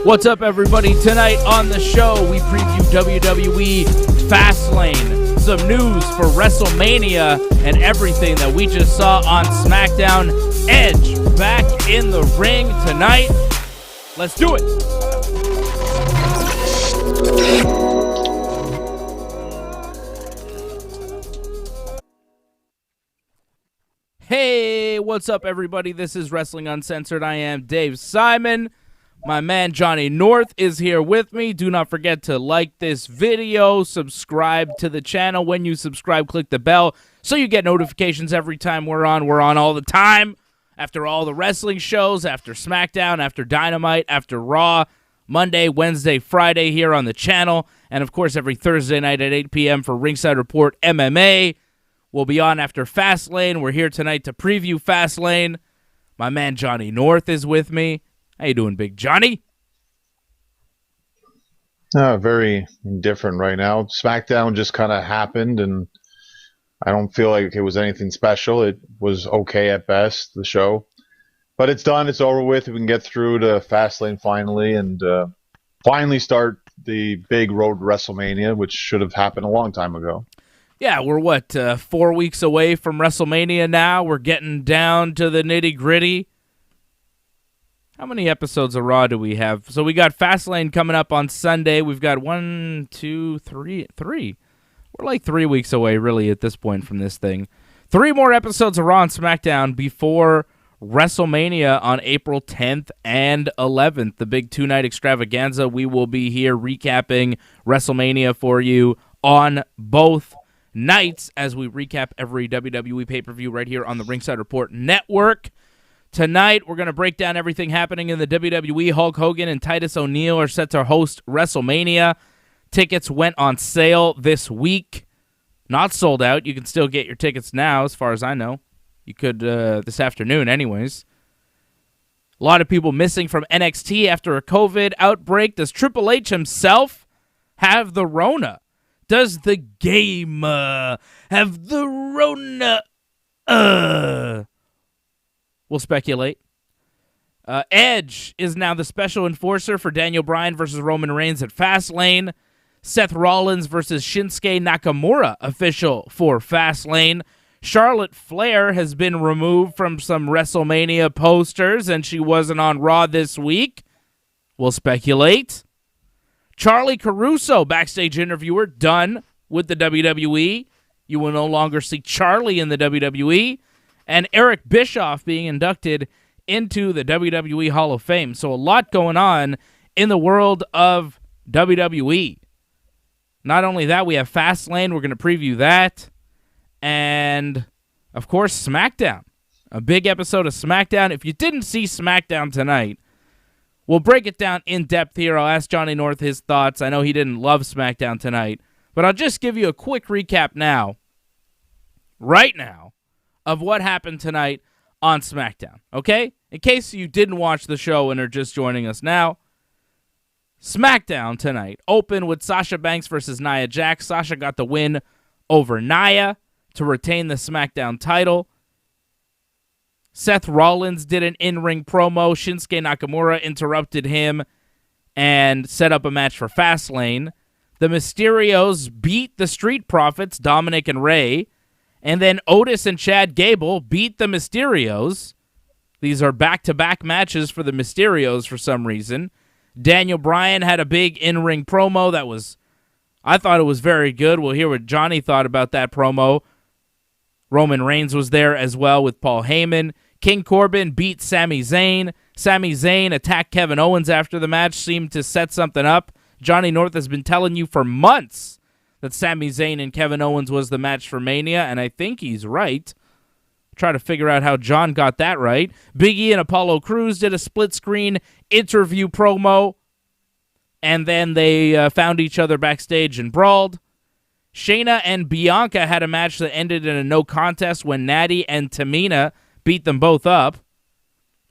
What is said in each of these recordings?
What's up, everybody? Tonight on the show, we preview WWE Fastlane, some news for Wrestlemania, and everything that we just saw on Smackdown. Edge back in the ring tonight. Let's do it. Hey, what's up, everybody? This is Wrestling Uncensored. I am Dave Simon. My man Johnny North is here with me. Do not forget to like this video, subscribe to the channel. When you subscribe, click the bell so you get notifications every time we're on. We're on all the time. After all the wrestling shows, after Smackdown, after Dynamite, after Raw, Monday, Wednesday, Friday here on the channel. And, of course, every Thursday night at 8 p.m. for Ringside Report MMA. We'll be on after Fastlane. We're here tonight to preview Fastlane. My man Johnny North is with me. How you doing, Big Johnny? Very indifferent right now. Smackdown just kind of happened, and I don't feel like it was anything special. It was okay at best, the show. But it's done. It's over with. We can get through to Fastlane finally and finally start the big road to WrestleMania, which should have happened a long time ago. Yeah, we're, 4 weeks away from WrestleMania now. We're getting down to the nitty-gritty. How many episodes of Raw do we have? So we got Fastlane coming up on Sunday. We've got 3. We're like 3 weeks away, really, at this point from this thing. 3 more episodes of Raw and SmackDown before WrestleMania on April 10th and 11th, the big 2-night extravaganza. We will be here recapping WrestleMania for you on both nights as we recap every WWE pay-per-view right here on the Ringside Report Network. Tonight, we're going to break down everything happening in the WWE. Hulk Hogan and Titus O'Neil are set to host WrestleMania. Tickets went on sale this week. Not sold out. You can still get your tickets now, as far as I know. You could this afternoon anyways. A lot of people missing from NXT after a COVID outbreak. Does Triple H himself have the Rona? Does the game have the Rona? We'll speculate. Edge is now the special enforcer for Daniel Bryan versus Roman Reigns at Fastlane. Seth Rollins versus Shinsuke Nakamura official for Fastlane. Charlotte Flair has been removed from some WrestleMania posters, and she wasn't on Raw this week. We'll speculate. Charlie Caruso, backstage interviewer, done with the WWE. You will no longer see Charlie in the WWE. And Eric Bischoff being inducted into the WWE Hall of Fame. So a lot going on in the world of WWE. Not only that, we have Fastlane. We're going to preview that. And, of course, Smackdown. A big episode of Smackdown. If you didn't see Smackdown tonight, we'll break it down in depth here. I'll ask Johnny North his thoughts. I know he didn't love Smackdown tonight. But I'll just give you a quick recap now. Right now. Of what happened tonight on SmackDown, okay? In case you didn't watch the show and are just joining us now, SmackDown tonight opened with Sasha Banks versus Nia Jax. Sasha got the win over Nia to retain the SmackDown title. Seth Rollins did an in-ring promo. Shinsuke Nakamura interrupted him and set up a match for Fastlane. The Mysterios beat the Street Profits, Dominic and Rey. And then Otis and Chad Gable beat the Mysterios. These are back-to-back matches for the Mysterios for some reason. Daniel Bryan had a big in-ring promo that was, I thought it was very good. We'll hear what Johnny thought about that promo. Roman Reigns was there as well with Paul Heyman. King Corbin beat Sami Zayn. Sami Zayn attacked Kevin Owens after the match, seemed to set something up. Johnny North has been telling you for months that Sami Zayn and Kevin Owens was the match for Mania, and I think he's right. Try to figure out how John got that right. Big E and Apollo Crews did a split-screen interview promo, and then they found each other backstage and brawled. Shayna and Bianca had a match that ended in a no contest when Natty and Tamina beat them both up.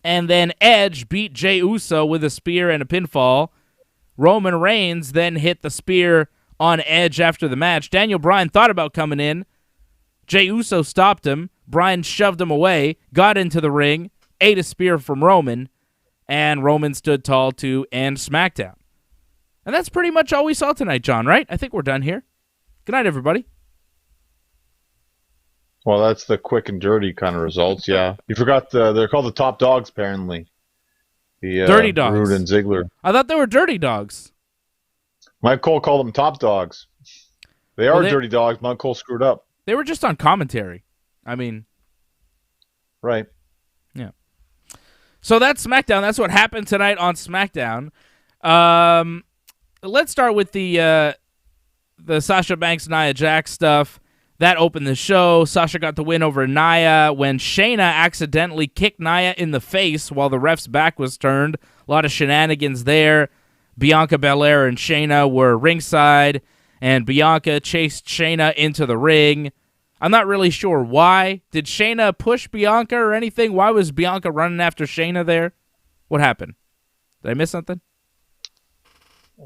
And then Edge beat Jey Uso with a spear and a pinfall. Roman Reigns then hit the spear on Edge after the match. Daniel Bryan thought about coming in. Jey Uso stopped him. Bryan shoved him away, got into the ring, ate a spear from Roman. and Roman stood tall to end SmackDown. And that's pretty much all we saw tonight, John, right? I think we're done here. Good night, everybody. Well, that's the quick and dirty kind of results, yeah. You forgot they're called the Top Dogs, apparently. The Dirty Dogs. Rude and Ziggler. I thought they were Dirty Dogs. Mike Cole called them Top Dogs. They are Dirty Dogs. Mike Cole screwed up. They were just on commentary. I mean. Right. Yeah. So that's SmackDown. That's what happened tonight on SmackDown. Let's start with the Sasha Banks, Nia Jax stuff. That opened the show. Sasha got the win over Nia when Shayna accidentally kicked Nia in the face while the ref's back was turned. A lot of shenanigans there. Bianca Belair and Shayna were ringside, and Bianca chased Shayna into the ring. I'm not really sure why. Did Shayna push Bianca or anything? Why was Bianca running after Shayna there? What happened? Did I miss something?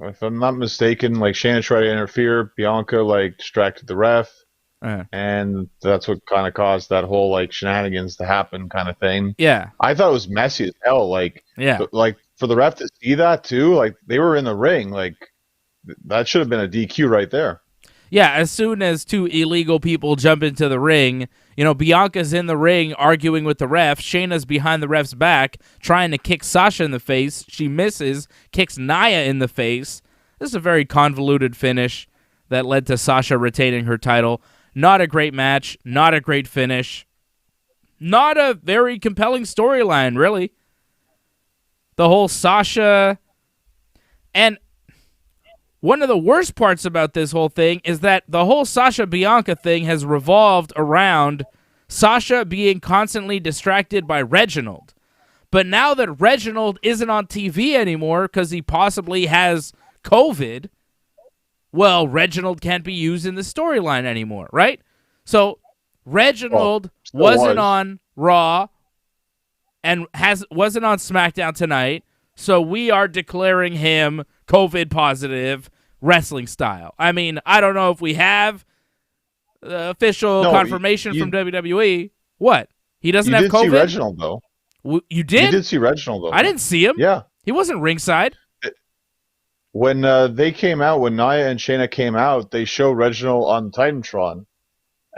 If I'm not mistaken, like Shayna tried to interfere, Bianca distracted the ref. And that's what kind of caused that whole shenanigans to happen kind of thing. Yeah. I thought it was messy as hell. For the ref to see that too, they were in the ring. That should have been a DQ right there. Yeah, as soon as two illegal people jump into the ring, Bianca's in the ring arguing with the ref. Shayna's behind the ref's back trying to kick Sasha in the face. She misses, kicks Nia in the face. This is a very convoluted finish that led to Sasha retaining her title. Not a great match, not a great finish, not a very compelling storyline, really. The whole Sasha, and one of the worst parts about this whole thing is that the whole Sasha-Bianca thing has revolved around Sasha being constantly distracted by Reginald. But now that Reginald isn't on TV anymore because he possibly has COVID, well, Reginald can't be used in the storyline anymore, right? So Reginald wasn't on Raw and wasn't on SmackDown tonight, so we are declaring him COVID positive wrestling style. I mean, I don't know if we have official confirmation from WWE. What? He doesn't have COVID? You did see Reginald, though. You did? You did see Reginald, though. I didn't see him. Yeah. He wasn't ringside. When they came out, when Nia and Shayna came out, they showed Reginald on Titantron.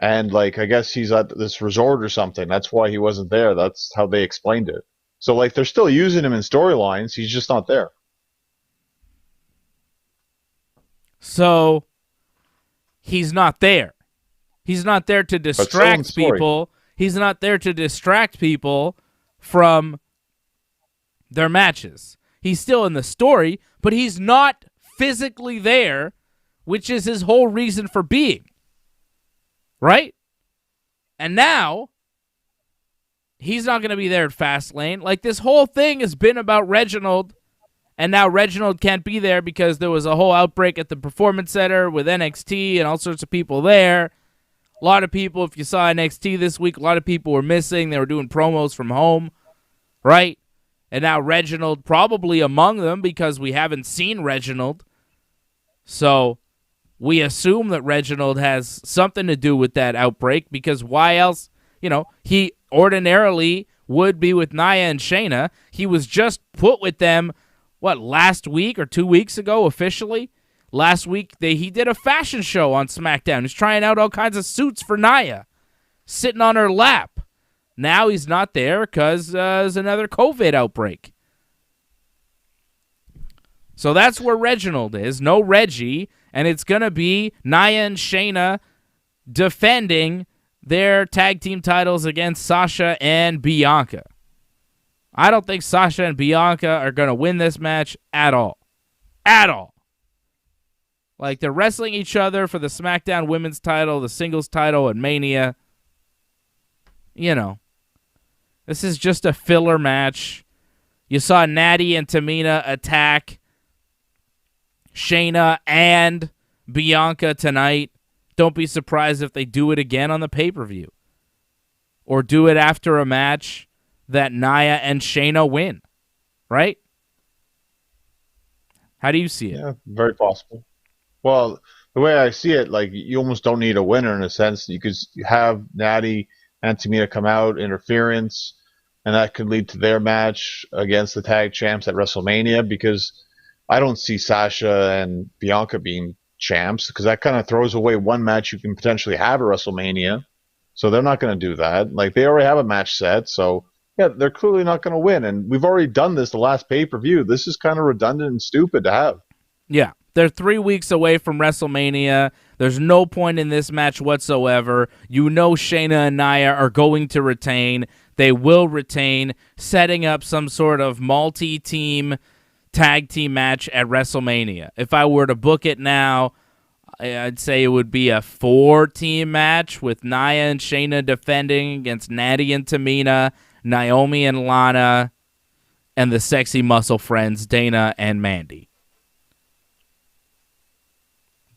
And, I guess he's at this resort or something. That's why he wasn't there. That's how they explained it. So, they're still using him in storylines. He's just not there. So, he's not there. He's not there to distract people. He's not there to distract people from their matches. He's still in the story, but he's not physically there, which is his whole reason for being. Right? And now, he's not going to be there at Fastlane. This whole thing has been about Reginald, and now Reginald can't be there because there was a whole outbreak at the Performance Center with NXT and all sorts of people there. A lot of people, if you saw NXT this week, a lot of people were missing. They were doing promos from home, right? And now Reginald probably among them because we haven't seen Reginald. So we assume that Reginald has something to do with that outbreak because why else? He ordinarily would be with Nia and Shayna. He was just put with them, last week or 2 weeks ago officially? Last week he did a fashion show on SmackDown. He's trying out all kinds of suits for Nia, sitting on her lap. Now he's not there because there's another COVID outbreak. So that's where Reginald is. No Reggie. And it's going to be Nia and Shayna defending their tag team titles against Sasha and Bianca. I don't think Sasha and Bianca are going to win this match at all. At all. They're wrestling each other for the SmackDown Women's title, the singles title, and Mania. This is just a filler match. You saw Natty and Tamina attack Shayna and Bianca tonight. Don't be surprised if they do it again on the pay-per-view. Or do it after a match that Nia and Shayna win. Right? How do you see it? Yeah, very possible. Well, the way I see it, you almost don't need a winner in a sense. You could have Natty and Tamina come out, interference. and that could lead to their match against the tag champs at WrestleMania, because I don't see Sasha and Bianca being champs, because that kind of throws away one match you can potentially have at WrestleMania. So they're not going to do that. Like, they already have a match set, so yeah, they're clearly not going to win. And we've already done this the last pay-per-view. This is kind of redundant and stupid to have. Yeah, they're 3 weeks away from WrestleMania. There's no point in this match whatsoever. You know Shayna and Nia are going to retain. They will retain, setting up some sort of multi-team tag team match at WrestleMania. If I were to book it now, I'd say it would be a 4-team match with Nia and Shayna defending against Natty and Tamina, Naomi and Lana, and the sexy muscle friends Dana and Mandy.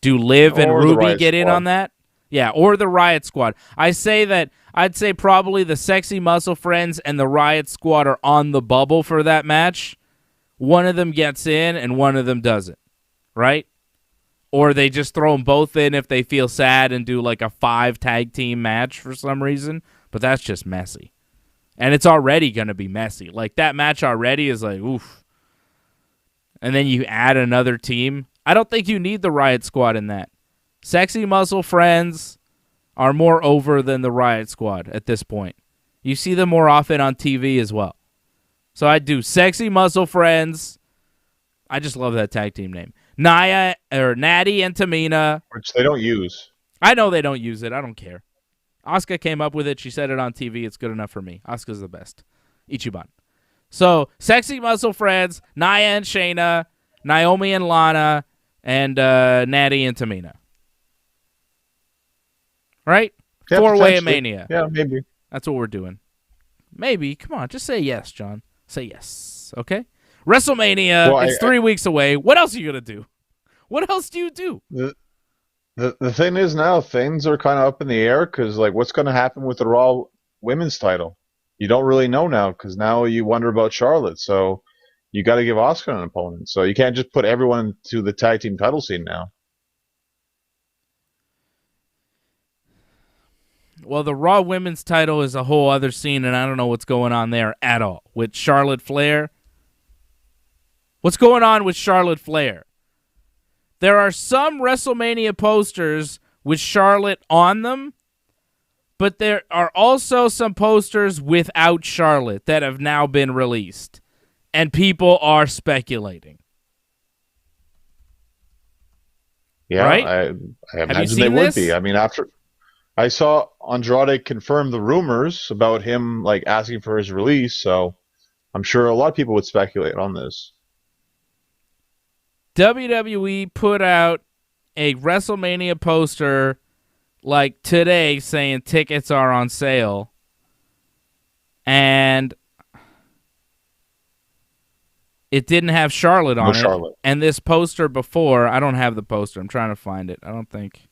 Do Liv and Ruby get in on that? Yeah, or the Riot Squad. I'd say probably the sexy muscle friends and the Riot Squad are on the bubble for that match. One of them gets in and one of them doesn't, right? Or they just throw them both in if they feel sad and do like a 5 tag team match for some reason. But that's just messy. And it's already going to be messy. Like, that match already is like, oof. And then you add another team. I don't think you need the Riot Squad in that. Sexy muscle friends are more over than the Riot Squad at this point. You see them more often on TV as well. So I do sexy muscle friends. I just love that tag team name. Nia or Natty and Tamina, which they don't use. I know they don't use it. I don't care. Asuka came up with it. She said it on TV. It's good enough for me. Asuka's the best. Ichiban. So, sexy muscle friends, Nia and Shayna, Naomi and Lana, and Natty and Tamina. Right? Yeah, 4-way Mania. Yeah, maybe. That's what we're doing. Maybe. Come on, just say yes, John. Say yes. Okay? WrestleMania is 3 weeks away. What else are you going to do? What else do you do? The thing is, now things are kind of up in the air, because like, what's going to happen with the Raw Women's title? You don't really know now, because now you wonder about Charlotte. So you got to give Asuka an opponent. So you can't just put everyone to the tag team title scene now. Well, the Raw Women's title is a whole other scene, and I don't know what's going on there at all. With Charlotte Flair. What's going on with Charlotte Flair? There are some WrestleMania posters with Charlotte on them, but there are also some posters without Charlotte that have now been released, and people are speculating. Yeah, right? I imagine they would be. I mean, after I saw Andrade confirm the rumors about him like asking for his release, so I'm sure a lot of people would speculate on this. WWE put out a WrestleMania poster like today saying tickets are on sale. And it didn't have Charlotte on it. And this poster before, I don't have the poster. I'm trying to find it. I don't think.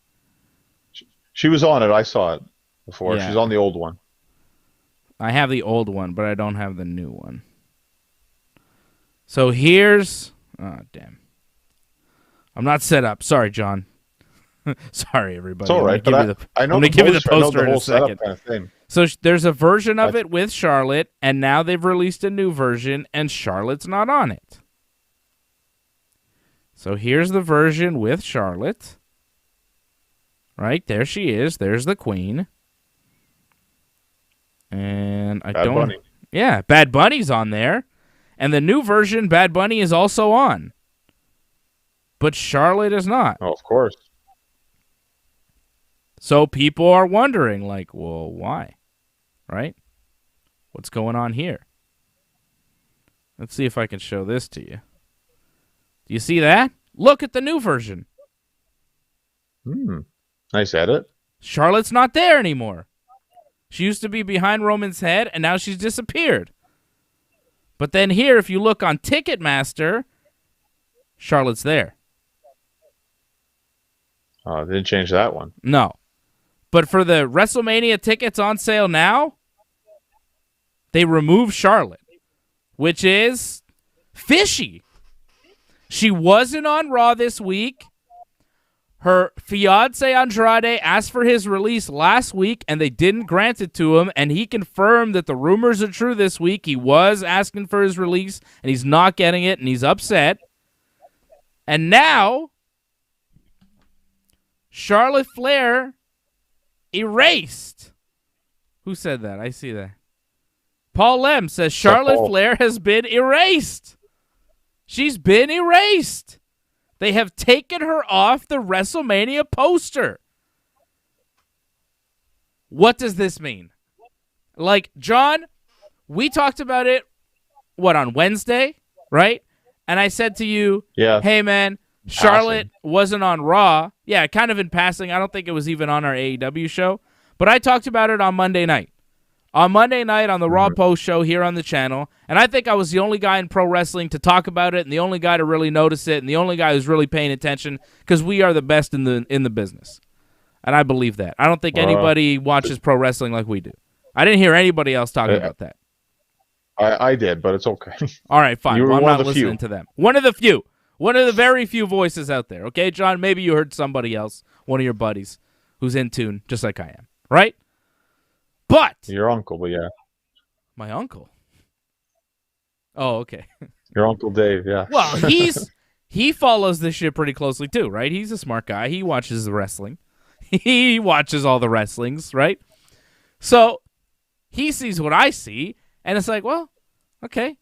She was on it. I saw it before. Yeah. She's on the old one. I have the old one, but I don't have the new one. So here's... Oh, damn. I'm not set up. Sorry, John. Sorry, everybody. It's all right. I'm going to give you the poster in a second. Kind of thing. So there's a version of it with Charlotte, and now they've released a new version, and Charlotte's not on it. So here's the version with Charlotte. Right, there she is. There's the queen. And I don't... Bunny. Yeah, Bad Bunny's on there. And the new version, Bad Bunny is also on. But Charlotte is not. Oh, of course. So people are wondering, like, well, why? Right? What's going on here? Let's see if I can show this to you. Do you see that? Look at the new version. Nice edit. Charlotte's not there anymore. She used to be behind Roman's head, and now she's disappeared. But then here, if you look on Ticketmaster, Charlotte's there. Oh, didn't change that one. No. But for the WrestleMania tickets on sale now, they remove Charlotte, which is fishy. She wasn't on Raw this week. Her fiance Andrade asked for his release last week, and they didn't grant it to him, and he confirmed that the rumors are true this week. He was asking for his release, and he's not getting it, and he's upset. And now, Charlotte Flair erased. Who said that? I see that. Paul Lem says Charlotte Flair has been erased. She's been erased. They have taken her off the WrestleMania poster. What does this mean? Like, John, we talked about it, on Wednesday, right? And I said to you, hey, man, Charlotte wasn't on Raw. Yeah, kind of in passing. I don't think it was even on our AEW show. But I talked about it on Monday night. On Monday night on the Raw Post show here on the channel, and I think I was the only guy in pro wrestling to talk about it and the only guy to really notice it and the only guy who's really paying attention because we are the best in the business. And I believe that. I don't think anybody watches pro wrestling like we do. I didn't hear anybody else talking about that. I did, but it's okay. All right, fine. Well, I'm not listening to them. One of the few. One of the very few voices out there. Okay, John? Maybe you heard somebody else, one of your buddies, who's in tune just like I am. Right? But your uncle, but yeah. My uncle? Oh, okay. Your Uncle Dave, yeah. Well, he follows this shit pretty closely too, right? He's a smart guy. He watches the wrestling. He watches all the wrestlings, right? So he sees what I see, and it's like, well, okay.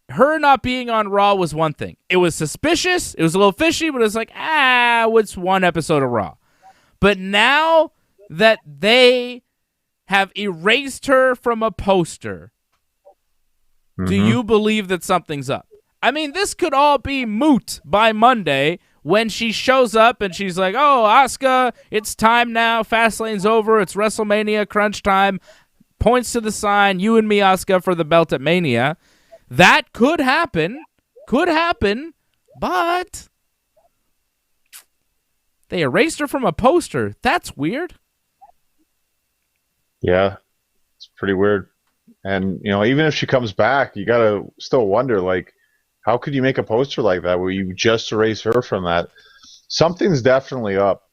Her not being on Raw was one thing. It was suspicious. It was a little fishy, but it was like, what's one episode of Raw? But now that they have erased her from a poster, do you believe that something's up? I mean, this could all be moot by Monday when she shows up and she's like, oh, Asuka, it's time now. Fastlane's over. It's WrestleMania crunch time. Points to the sign, you and me, Asuka, for the belt at Mania. That could happen. Could happen. But they erased her from a poster. That's weird. Yeah, it's pretty weird. And, even if she comes back, you got to still wonder, like, how could you make a poster like that where you just erase her from that? Something's definitely up.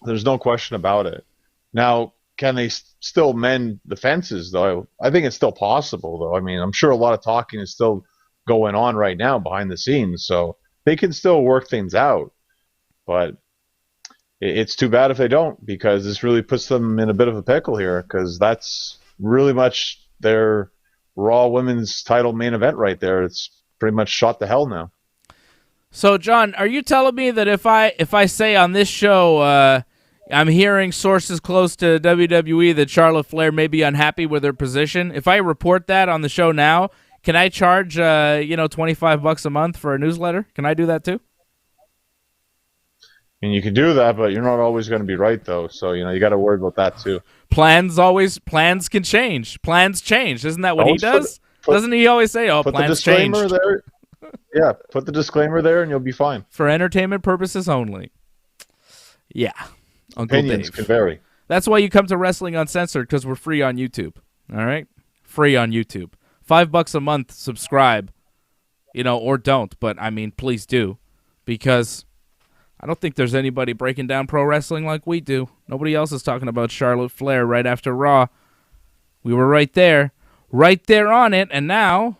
There's no question about it. Now, can they still mend the fences, though? I think it's still possible, though. I mean, I'm sure a lot of talking is still going on right now behind the scenes, so they can still work things out. But it's too bad if they don't, because this really puts them in a bit of a pickle here, because that's really much their Raw Women's title main event right there. It's pretty much shot to hell now. So, John, are you telling me that if I say on this show I'm hearing sources close to WWE that Charlotte Flair may be unhappy with her position, if I report that on the show now, can I charge $25 a month for a newsletter? Can I do that too? And you can do that, but you're not always going to be right, though. So, you got to worry about that, too. Plans can change. Plans change. Isn't that what he does? Doesn't he always say, plans change? Put the disclaimer there. Yeah, put the disclaimer there, and you'll be fine. For entertainment purposes only. Yeah. Uncle Opinions Dave. can vary. That's why you come to Wrestling Uncensored, because we're free on YouTube. All right? Free on YouTube. $5 a month, subscribe. Or don't. But, I mean, please do. Because I don't think there's anybody breaking down pro wrestling like we do. Nobody else is talking about Charlotte Flair right after Raw. We were right there on it, and now,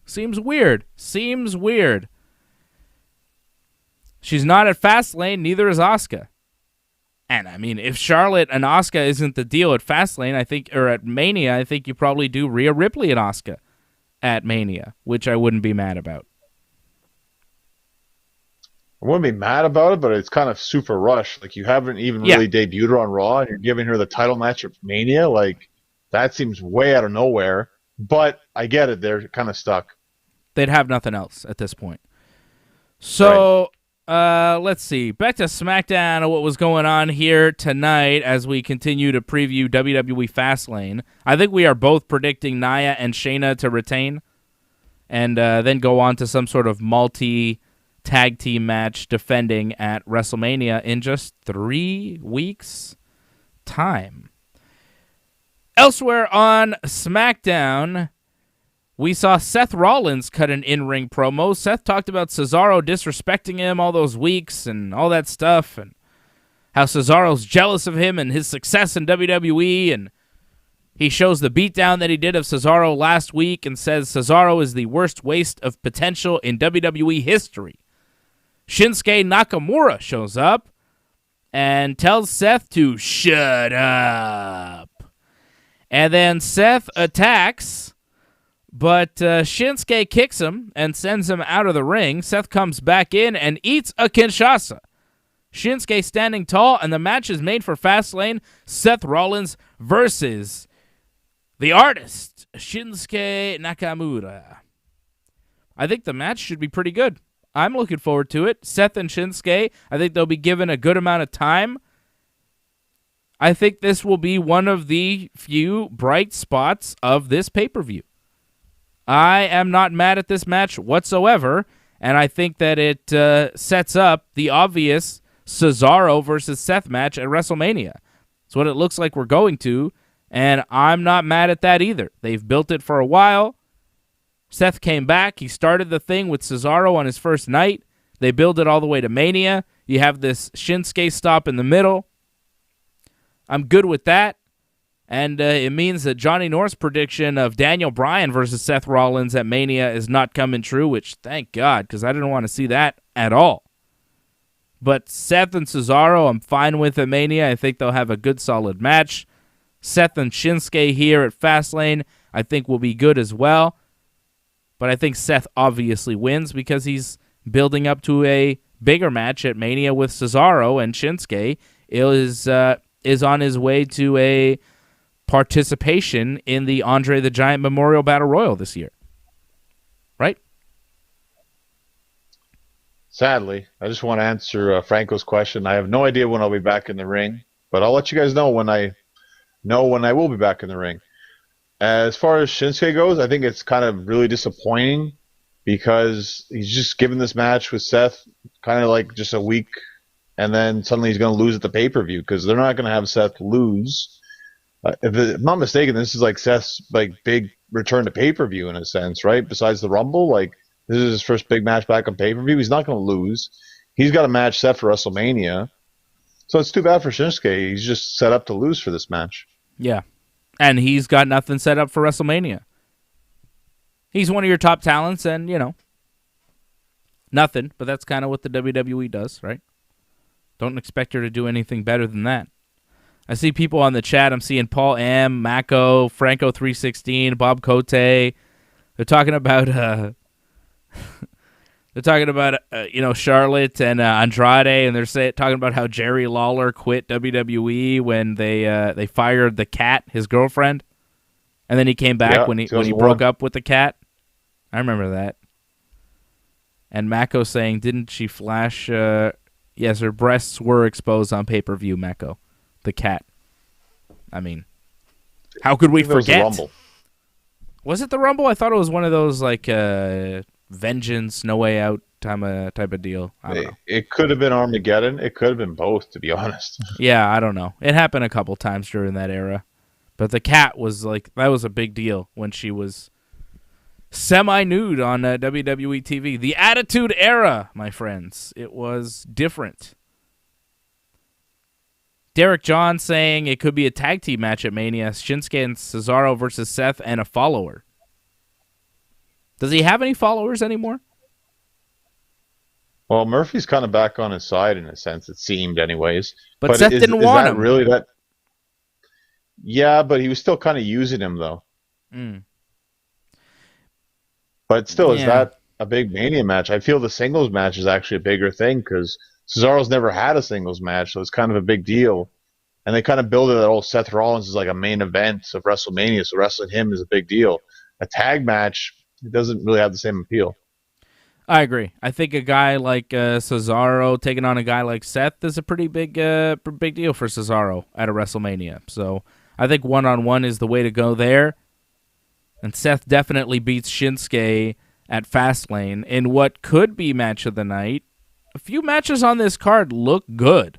seems weird. Seems weird. She's not at Fastlane, neither is Asuka. And, I mean, if Charlotte and Asuka isn't the deal at Fastlane, or at Mania, I think you probably do Rhea Ripley and Asuka at Mania, which I wouldn't be mad about. I wouldn't be mad about it, but it's kind of super rushed. Like, you haven't even really debuted her on Raw, and you're giving her the title match at Mania. Like, that seems way out of nowhere. But I get it. They're kind of stuck. They'd have nothing else at this point. So, let's see. Back to Smackdown and what was going on here tonight as we continue to preview WWE Fastlane. I think we are both predicting Nia and Shayna to retain and then go on to some sort of tag team match defending at WrestleMania in just 3 weeks' time. Elsewhere on SmackDown, We saw Seth Rollins cut an in-ring promo. Seth talked about Cesaro disrespecting him all those weeks and all that stuff, and how Cesaro's jealous of him and his success in WWE, and he shows the beatdown that he did of Cesaro last week and says Cesaro is the worst waste of potential in WWE history. Shinsuke Nakamura shows up and tells Seth to shut up. And then Seth attacks, but Shinsuke kicks him and sends him out of the ring. Seth comes back in and eats a Kinshasa. Shinsuke standing tall, and the match is made for Fastlane. Seth Rollins versus the artist, Shinsuke Nakamura. I think the match should be pretty good. I'm looking forward to it. Seth and Shinsuke, I think they'll be given a good amount of time. I think this will be one of the few bright spots of this pay-per-view. I am not mad at this match whatsoever, and I think that it sets up the obvious Cesaro versus Seth match at WrestleMania. It's what it looks like we're going to, and I'm not mad at that either. They've built it for a while. Seth came back. He started the thing with Cesaro on his first night. They build it all the way to Mania. You have this Shinsuke stop in the middle. I'm good with that. And it means that Johnny North's prediction of Daniel Bryan versus Seth Rollins at Mania is not coming true, which thank God, because I didn't want to see that at all. But Seth and Cesaro, I'm fine with at Mania. I think they'll have a good, solid match. Seth and Shinsuke here at Fastlane, I think will be good as well. But I think Seth obviously wins because he's building up to a bigger match at Mania with Cesaro, and Shinsuke is on his way to a participation in the Andre the Giant Memorial Battle Royal this year. Right? Sadly, I just want to answer Franco's question. I have no idea when I'll be back in the ring, but I'll let you guys know when I will be back in the ring. As far as Shinsuke goes, I think it's kind of really disappointing because he's just given this match with Seth kind of like just a week, and then suddenly he's going to lose at the pay-per-view because they're not going to have Seth lose. If I'm not mistaken, this is like Seth's like big return to pay-per-view in a sense, right? Besides the Rumble, like this is his first big match back on pay-per-view. He's not going to lose. He's got a match set for WrestleMania. So it's too bad for Shinsuke. He's just set up to lose for this match. Yeah. And he's got nothing set up for WrestleMania. He's one of your top talents, and, nothing. But that's kind of what the WWE does, right? Don't expect her to do anything better than that. I see people on the chat. I'm seeing Paul M., Mako, Franco316, Bob Cote. They're talking about... They're talking about, Charlotte and Andrade, and they're talking about how Jerry Lawler quit WWE when they fired the cat, his girlfriend, and then he came back when he broke up with the cat. I remember that. And Mako saying, didn't she flash? Yes, her breasts were exposed on pay-per-view. Mako, the cat. I mean, how could we forget? Was the Rumble. Was it the Rumble? I thought it was one of those like. Vengeance, No Way Out type of deal. I don't know. It could have been Armageddon. It could have been both, to be honest. Yeah, I don't know. It happened a couple times during that era. But the cat was like, that was a big deal when she was semi-nude on WWE TV. The Attitude Era, my friends. It was different. Derek John saying it could be a tag team match at Mania. Shinsuke and Cesaro versus Seth and a follower. Does he have any followers anymore? Well, Murphy's kind of back on his side in a sense, it seemed anyways. But Seth didn't want him. Really that? Yeah, but he was still kind of using him, though. Mm. But still, is that a big Mania match? I feel the singles match is actually a bigger thing because Cesaro's never had a singles match, so it's kind of a big deal. And they kind of build it that Seth Rollins is like a main event of WrestleMania, so wrestling him is a big deal. A tag match... It doesn't really have the same appeal. I agree. I think a guy like Cesaro taking on a guy like Seth is a pretty big deal for Cesaro at a WrestleMania. So I think one-on-one is the way to go there. And Seth definitely beats Shinsuke at Fastlane in what could be match of the night. A few matches on this card look good.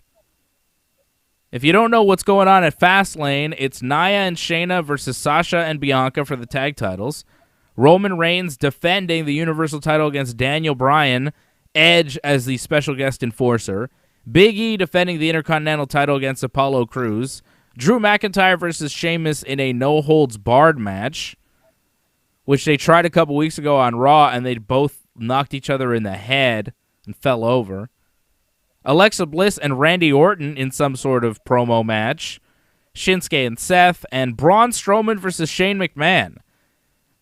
If you don't know what's going on at Fastlane, it's Nia and Shayna versus Sasha and Bianca for the tag titles. Roman Reigns defending the Universal title against Daniel Bryan, Edge as the special guest enforcer, Big E defending the Intercontinental title against Apollo Crews, Drew McIntyre versus Sheamus in a no-holds-barred match, which they tried a couple weeks ago on Raw, and they both knocked each other in the head and fell over. Alexa Bliss and Randy Orton in some sort of promo match, Shinsuke and Seth, and Braun Strowman versus Shane McMahon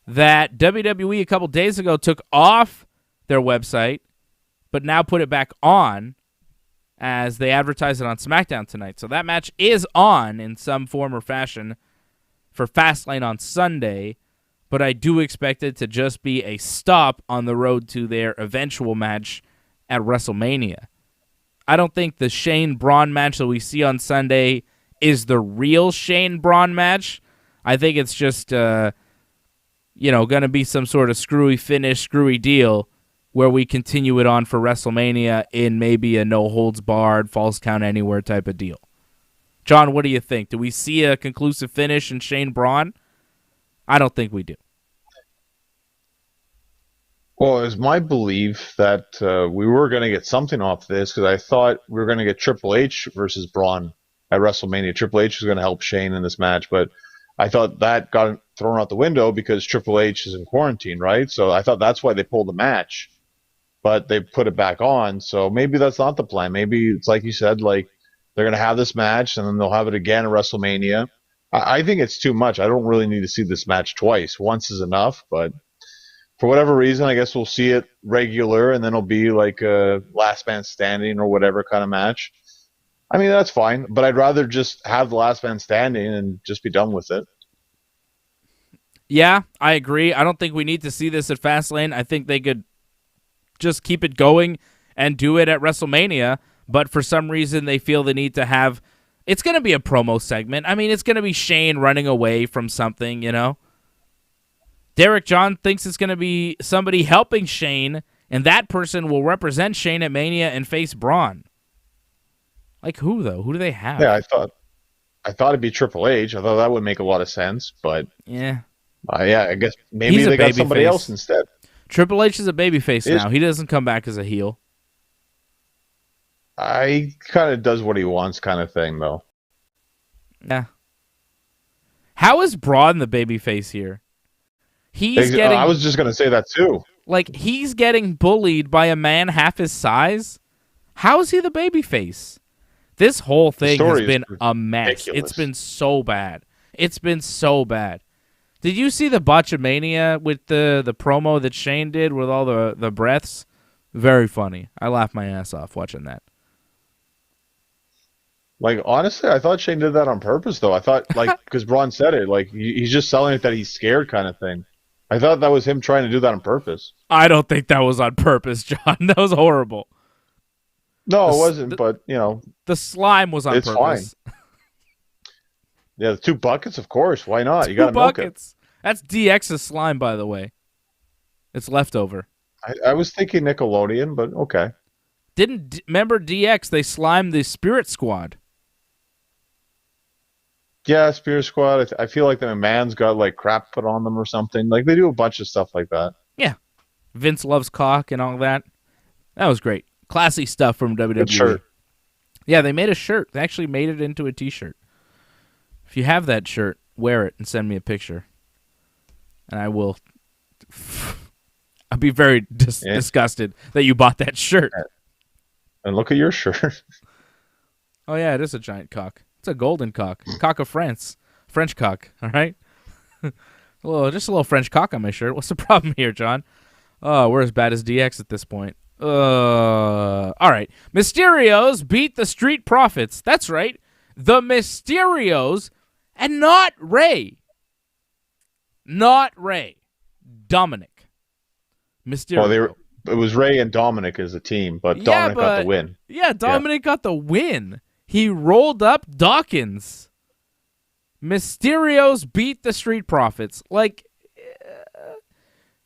that WWE a couple days ago took off their website, but now put it back on as they advertise it on Smackdown tonight. So that match is on in some form or fashion for Fastlane on Sunday, but I do expect it to just be a stop on the road to their eventual match at WrestleMania. I don't think the Shane-Braun match that we see on Sunday is the real Shane-Braun match. I think it's just, going to be some sort of screwy finish, screwy deal where we continue it on for WrestleMania in maybe a no-holds-barred, false count anywhere type of deal. John, what do you think? Do we see a conclusive finish in Shane-Braun? I don't think we do. Well, it's my belief that we were going to get something off this because I thought we were going to get Triple H versus Braun at WrestleMania. Triple H was going to help Shane in this match, but I thought that got thrown out the window because Triple H is in quarantine, right? So I thought that's why they pulled the match, but they put it back on. So maybe that's not the plan. Maybe it's like you said, like they're going to have this match and then they'll have it again at WrestleMania. I think it's too much. I don't really need to see this match twice. Once is enough, but for whatever reason, I guess we'll see it regular, and then it'll be like a last man standing or whatever kind of match. I mean, that's fine, but I'd rather just have the last man standing and just be done with it. Yeah, I agree. I don't think we need to see this at Fastlane. I think they could just keep it going and do it at WrestleMania, but for some reason they feel the need to have... It's going to be a promo segment. I mean, it's going to be Shane running away from something, Derek John thinks it's going to be somebody helping Shane, and that person will represent Shane at Mania and face Braun. Like who, though? Who do they have? Yeah, I thought it'd be Triple H. I thought that would make a lot of sense, but yeah, I guess maybe they got somebody else instead. Triple H is a babyface now. He doesn't come back as a heel. He kind of does what he wants kind of thing, though. Yeah. How is Braun the babyface here? I was just going to say that, too. Like, he's getting bullied by a man half his size? How is he the babyface? This whole thing has been a mess. Ridiculous. It's been so bad. Did you see the Botchamania with the promo that Shane did with all the breaths? Very funny. I laughed my ass off watching that. Like, honestly, I thought Shane did that on purpose, though. I thought, because Braun said it, he's just selling it that he's scared kind of thing. I thought that was him trying to do that on purpose. I don't think that was on purpose, John. That was horrible. No, it wasn't, but, The slime was on purpose. It's fine. Yeah, the 2 buckets, of course. Why not? You got to milk it. That's DX's slime, by the way. It's leftover. I was thinking Nickelodeon, but okay. Remember DX? They slimed the Spirit Squad. Yeah, Spirit Squad. I feel like the man's got crap put on them or something. They do a bunch of stuff like that. Yeah. Vince loves cock and all that. That was great. Classy stuff from WWE. Good shirt. Yeah, they made a shirt. They actually made it into a t-shirt. If you have that shirt, wear it and send me a picture. And I will... I'll be very disgusted that you bought that shirt. And look at your shirt. Oh, yeah, it is a giant cock. It's a golden cock. Cock of France. French cock, all right? Just a little French cock on my shirt. What's the problem here, John? Oh, we're as bad as DX at this point. All right. Mysterios beat the Street Profits. That's right. The Mysterios and not Ray. Not Ray. Dominic. Mysterio. Well, it was Ray and Dominic as a team, but Dominic got the win. Yeah, Dominic got the win. He rolled up Dawkins. Mysterios beat the Street Profits.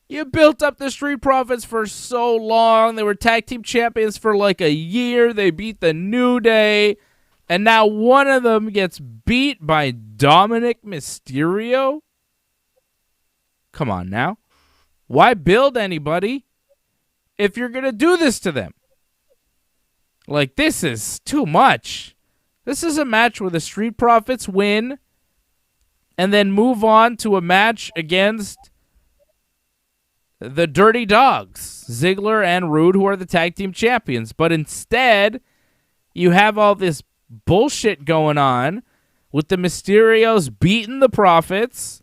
You built up the Street Profits for so long. They were tag team champions for a year. They beat the New Day. And now one of them gets beat by Dominic Mysterio? Come on now. Why build anybody if you're going to do this to them? Like, this is too much. This is a match where the Street Profits win and then move on to a match against the Dirty Dogs, Ziggler and Rude, who are the tag team champions. But instead, you have all this bullshit going on with the Mysterios beating the Profits,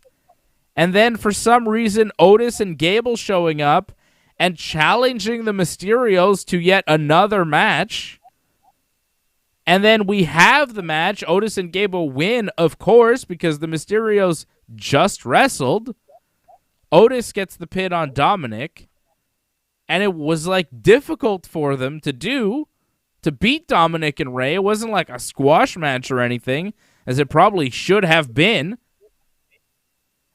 and then for some reason Otis and Gable showing up and challenging the Mysterios to yet another match. And then we have the match. Otis and Gable win, of course, because the Mysterios just wrestled. Otis gets the pin on Dominic, and it was like difficult for them to do, to beat Dominic and Rey. It wasn't like a squash match or anything, as it probably should have been.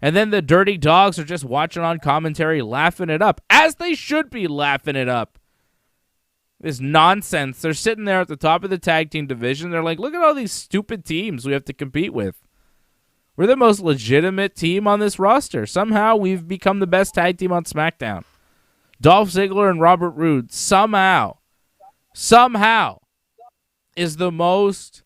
And then the Dirty Dogs are just watching on commentary, laughing it up, as they should be laughing it up. This nonsense. They're sitting there at the top of the tag team division. They're like, look at all these stupid teams we have to compete with. We're the most legitimate team on this roster. Somehow we've become the best tag team on SmackDown. Dolph Ziggler and Robert Roode somehow is the most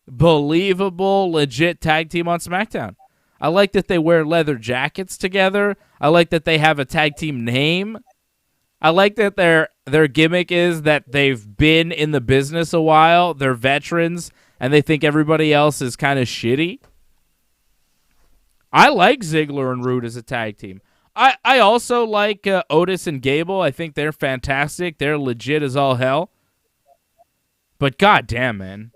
believable, legit tag team on SmackDown. I like that they wear leather jackets together. I like that they have a tag team name. I like that their gimmick is that they've been in the business a while. They're veterans, and they think everybody else is kind of shitty. I like Ziggler and Roode as a tag team. I also like Otis and Gable. I think they're fantastic. They're legit as all hell. But goddamn, man.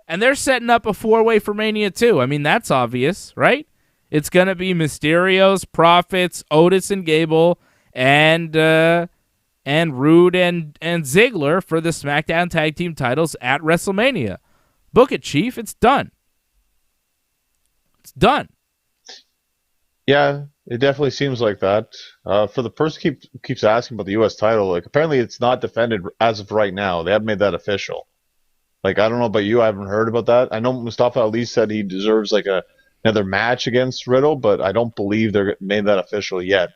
And they're setting up a four-way for Mania too. I mean, that's obvious, right? It's going to be Mysterios, Profits, Otis and Gable, and Roode and Ziggler for the SmackDown Tag Team titles at WrestleMania. Book it, Chief. It's done. It's done. Yeah, it definitely seems like that. For the person keeps asking about the U.S. title, like apparently it's not defended as of right now. They haven't made that official. Like, I don't know about you. I haven't heard about that. I know Mustafa Ali said he deserves like another match against Riddle, but I don't believe they're made that official yet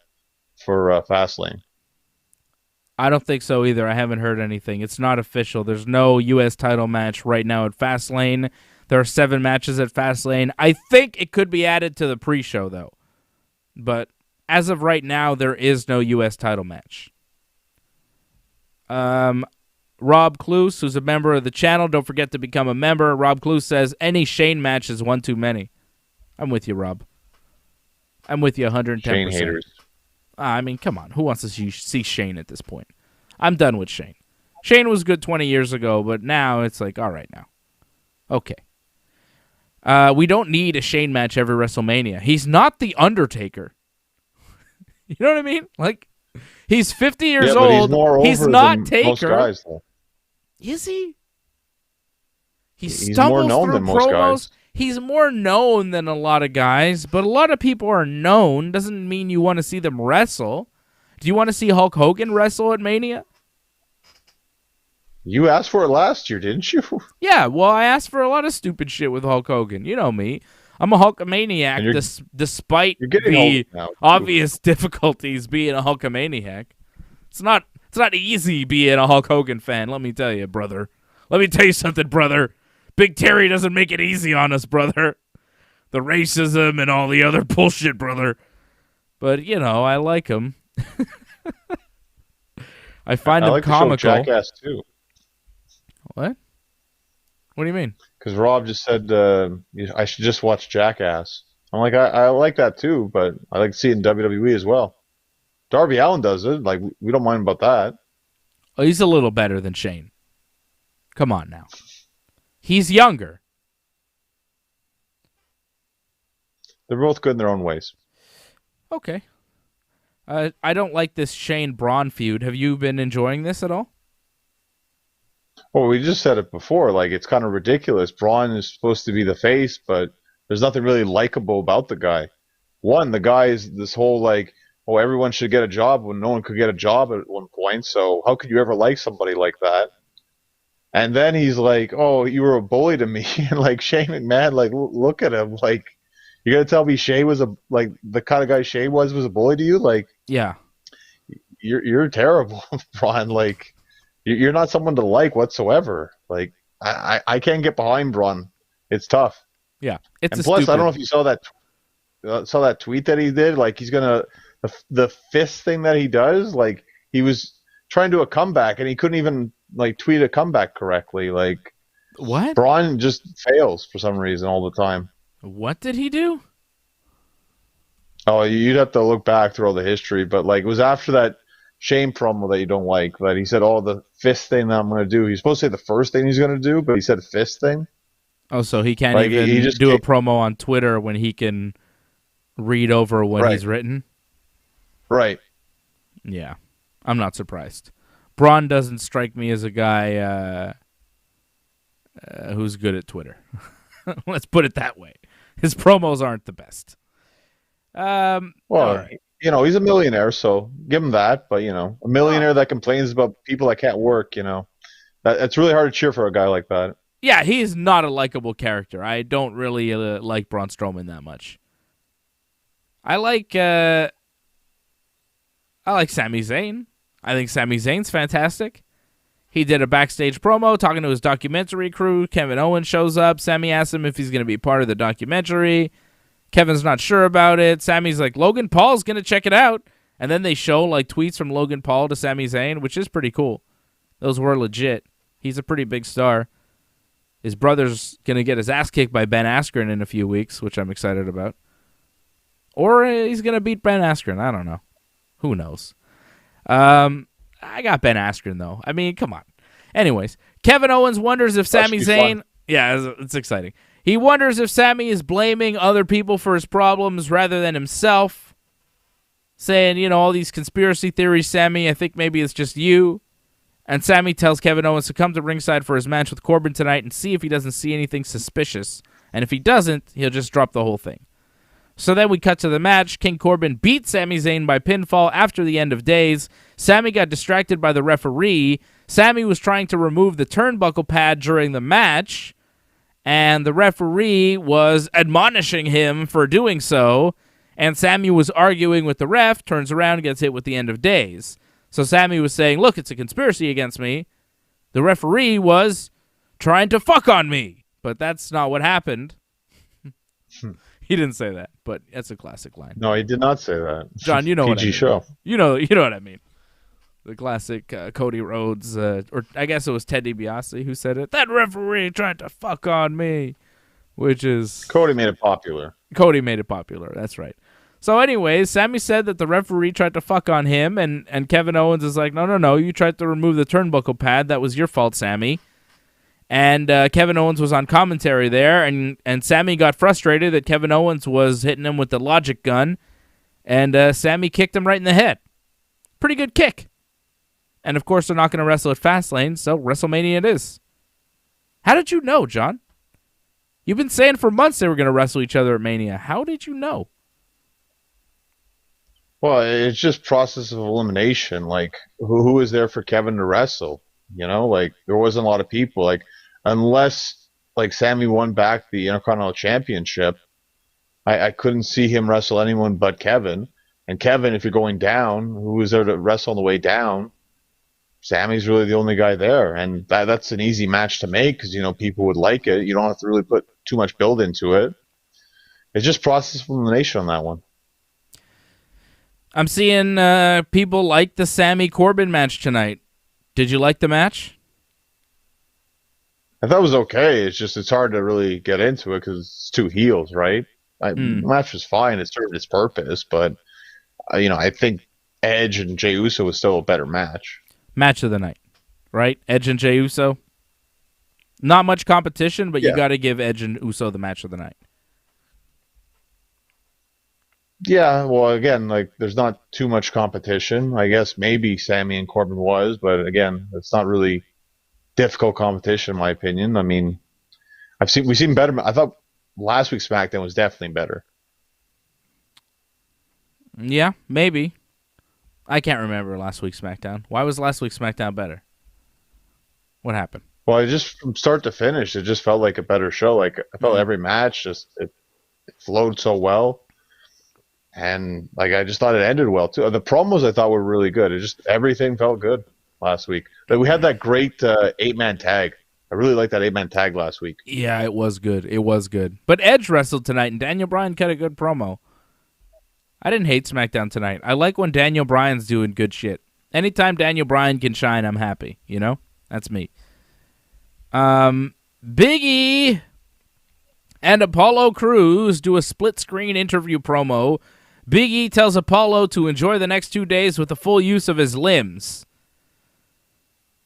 for Fastlane. I don't think so either. I haven't heard anything. It's not official. There's no U.S. title match right now at Fastlane. There are 7 matches at Fastlane. I think it could be added to the pre-show, though. But as of right now, there is no U.S. title match. Rob Cluse, who's a member of the channel, don't forget to become a member. Rob Cluse says, any Shane match is one too many. I'm with you, Rob. I'm with you 110%. Shane haters. I mean, come on. Who wants to see Shane at this point? I'm done with Shane. Shane was good 20 years ago, but now it's like, all right now. Okay. We don't need a Shane match every WrestleMania. He's not The Undertaker. You know what I mean? Like, he's 50 years old. He's not Taker. Most guys, though. Is he? He's more known than most guys. He's more known than a lot of guys, but a lot of people are known. Doesn't mean you want to see them wrestle. Do you want to see Hulk Hogan wrestle at Mania? You asked for it last year, didn't you? Yeah, well, I asked for a lot of stupid shit with Hulk Hogan. You know me. I'm a Hulkamaniac despite the obvious difficulties being a Hulkamaniac. It's not easy being a Hulk Hogan fan, let me tell you, brother. Let me tell you something, brother. Big Terry doesn't make it easy on us, brother. The racism and all the other bullshit, brother. But, you know, I like him. I find him comical. I like the show Jackass, too. What? What do you mean? Because Rob just said I should just watch Jackass. I'm like, I like that too, but I like to see it in WWE as well. Darby Allin does it. Like, we don't mind about that. Oh, he's a little better than Shane. Come on now. He's younger. They're both good in their own ways. Okay. I don't like this Shane-Braun feud. Have you been enjoying this at all? Well, we just said it before. Like, it's kind of ridiculous. Braun is supposed to be the face, but there's nothing really likable about the guy. One, the guy is this whole, like, oh, everyone should get a job when no one could get a job at one point. So how could you ever like somebody like that? And then he's like, oh, you were a bully to me. And, like, Shane McMahon, like, look at him. Like, You gotta tell me Shea was the kind of guy Shea was a bully to you? Like, Yeah. you're terrible, Braun. Like, you're not someone to like whatsoever. Like, I can't get behind Braun. It's tough. Yeah. It's And a plus, stupid. I don't know if you saw that tweet that he did. Like, he's gonna the fist thing that he does. Like, he was trying to do a comeback and he couldn't even like tweet a comeback correctly. Like, What? Braun just fails for some reason all the time. What did he do? Oh, you'd have to look back through all the history, but like it was after that Shane promo that you don't like that he said, "Oh, the fist thing that I'm going to do." He's supposed to say the first thing he's going to do, but he said fist thing. Oh, so he can't Like, even he just do a can't- promo on Twitter when he can read over what Right. he's written? Right. Yeah. I'm not surprised. Braun doesn't strike me as a guy who's good at Twitter. Let's put it that way. His promos aren't the best. All Well, right. he's a millionaire, so give him that. But a millionaire that complains about people that can't work, that's really hard to cheer for a guy like that. Yeah, he's not a likable character. I don't really like Braun Strowman that much. I like Sami Zayn. I think Sami Zayn's fantastic. He did a backstage promo talking to his documentary crew. Kevin Owens shows up. Sami asks him if he's going to be part of the documentary. Kevin's not sure about it. Sami's like, Logan Paul's going to check it out. And then they show like tweets from Logan Paul to Sami Zayn, which is pretty cool. Those were legit. He's a pretty big star. His brother's going to get his ass kicked by Ben Askren in a few weeks, which I'm excited about. Or he's going to beat Ben Askren. I don't know. Who knows? I got Ben Askren, though. I mean, come on. Anyways, Kevin Owens wonders if That Sami should be Zayn... fun. Yeah, it's exciting. He wonders if Sami is blaming other people for his problems rather than himself. Saying, all these conspiracy theories, Sami, I think maybe it's just you. And Sami tells Kevin Owens to come to ringside for his match with Corbin tonight and see if he doesn't see anything suspicious. And if he doesn't, he'll just drop the whole thing. So then we cut to the match. King Corbin beat Sami Zayn by pinfall after the end of days. Sami got distracted by the referee. Sami was trying to remove the turnbuckle pad during the match, and the referee was admonishing him for doing so, and Sami was arguing with the ref, turns around and gets hit with the end of days. So Sami was saying, look, it's a conspiracy against me. The referee was trying to fuck on me, but that's not what happened. He didn't say that, but that's a classic line. No, he did not say that. John, you know what I mean. PG show. You know what I mean. The classic Cody Rhodes, or I guess it was Ted DiBiase who said it. That referee tried to fuck on me, which is... Cody made it popular. Cody made it popular. That's right. So anyways, Sami said that the referee tried to fuck on him, and Kevin Owens is like, no, you tried to remove the turnbuckle pad. That was your fault, Sami. And Kevin Owens was on commentary there, and Sami got frustrated that Kevin Owens was hitting him with the logic gun, and Sami kicked him right in the head. Pretty good kick. And, of course, they're not going to wrestle at Fastlane, so WrestleMania it is. How did you know, John? You've been saying for months they were going to wrestle each other at Mania. How did you know? Well, it's just process of elimination. Like, who was there for Kevin to wrestle? Like, there wasn't a lot of people. Like, unless, like, Sami won back the Intercontinental Championship, I couldn't see him wrestle anyone but Kevin. And Kevin, if you're going down, who was there to wrestle on the way down? Sami's really the only guy there. And that's an easy match to make because, people would like it. You don't have to really put too much build into it. It's just process of elimination on that one. I'm seeing people like the Sami Corbin match tonight. Did you like the match? I thought it was okay. It's hard to really get into it because it's two heels, right? The match was fine. It served its purpose, but I think Edge and Jey Uso was still a better match. Match of the night, right? Edge and Jey Uso. Not much competition, but you got to give Edge and Uso the match of the night. Yeah, well, again, like there's not too much competition. I guess maybe Sami and Corbin was, but again, it's not really difficult competition in my opinion. I mean, we've seen better. I thought last week's SmackDown was definitely better. Yeah, maybe. I can't remember last week's SmackDown. Why was last week's SmackDown better? What happened? Well, it just from start to finish, it just felt like a better show. Like I felt every match it flowed so well. And like I just thought it ended well too. The promos I thought were really good. It just everything felt good last week. Like we had that great 8-man tag. I really liked that 8-man tag last week. Yeah, it was good. It was good. But Edge wrestled tonight, and Daniel Bryan cut a good promo. I didn't hate SmackDown tonight. I like when Daniel Bryan's doing good shit. Anytime Daniel Bryan can shine, I'm happy. You know? That's me. Big E and Apollo Crews do a split-screen interview promo. Big E tells Apollo to enjoy the next 2 days with the full use of his limbs.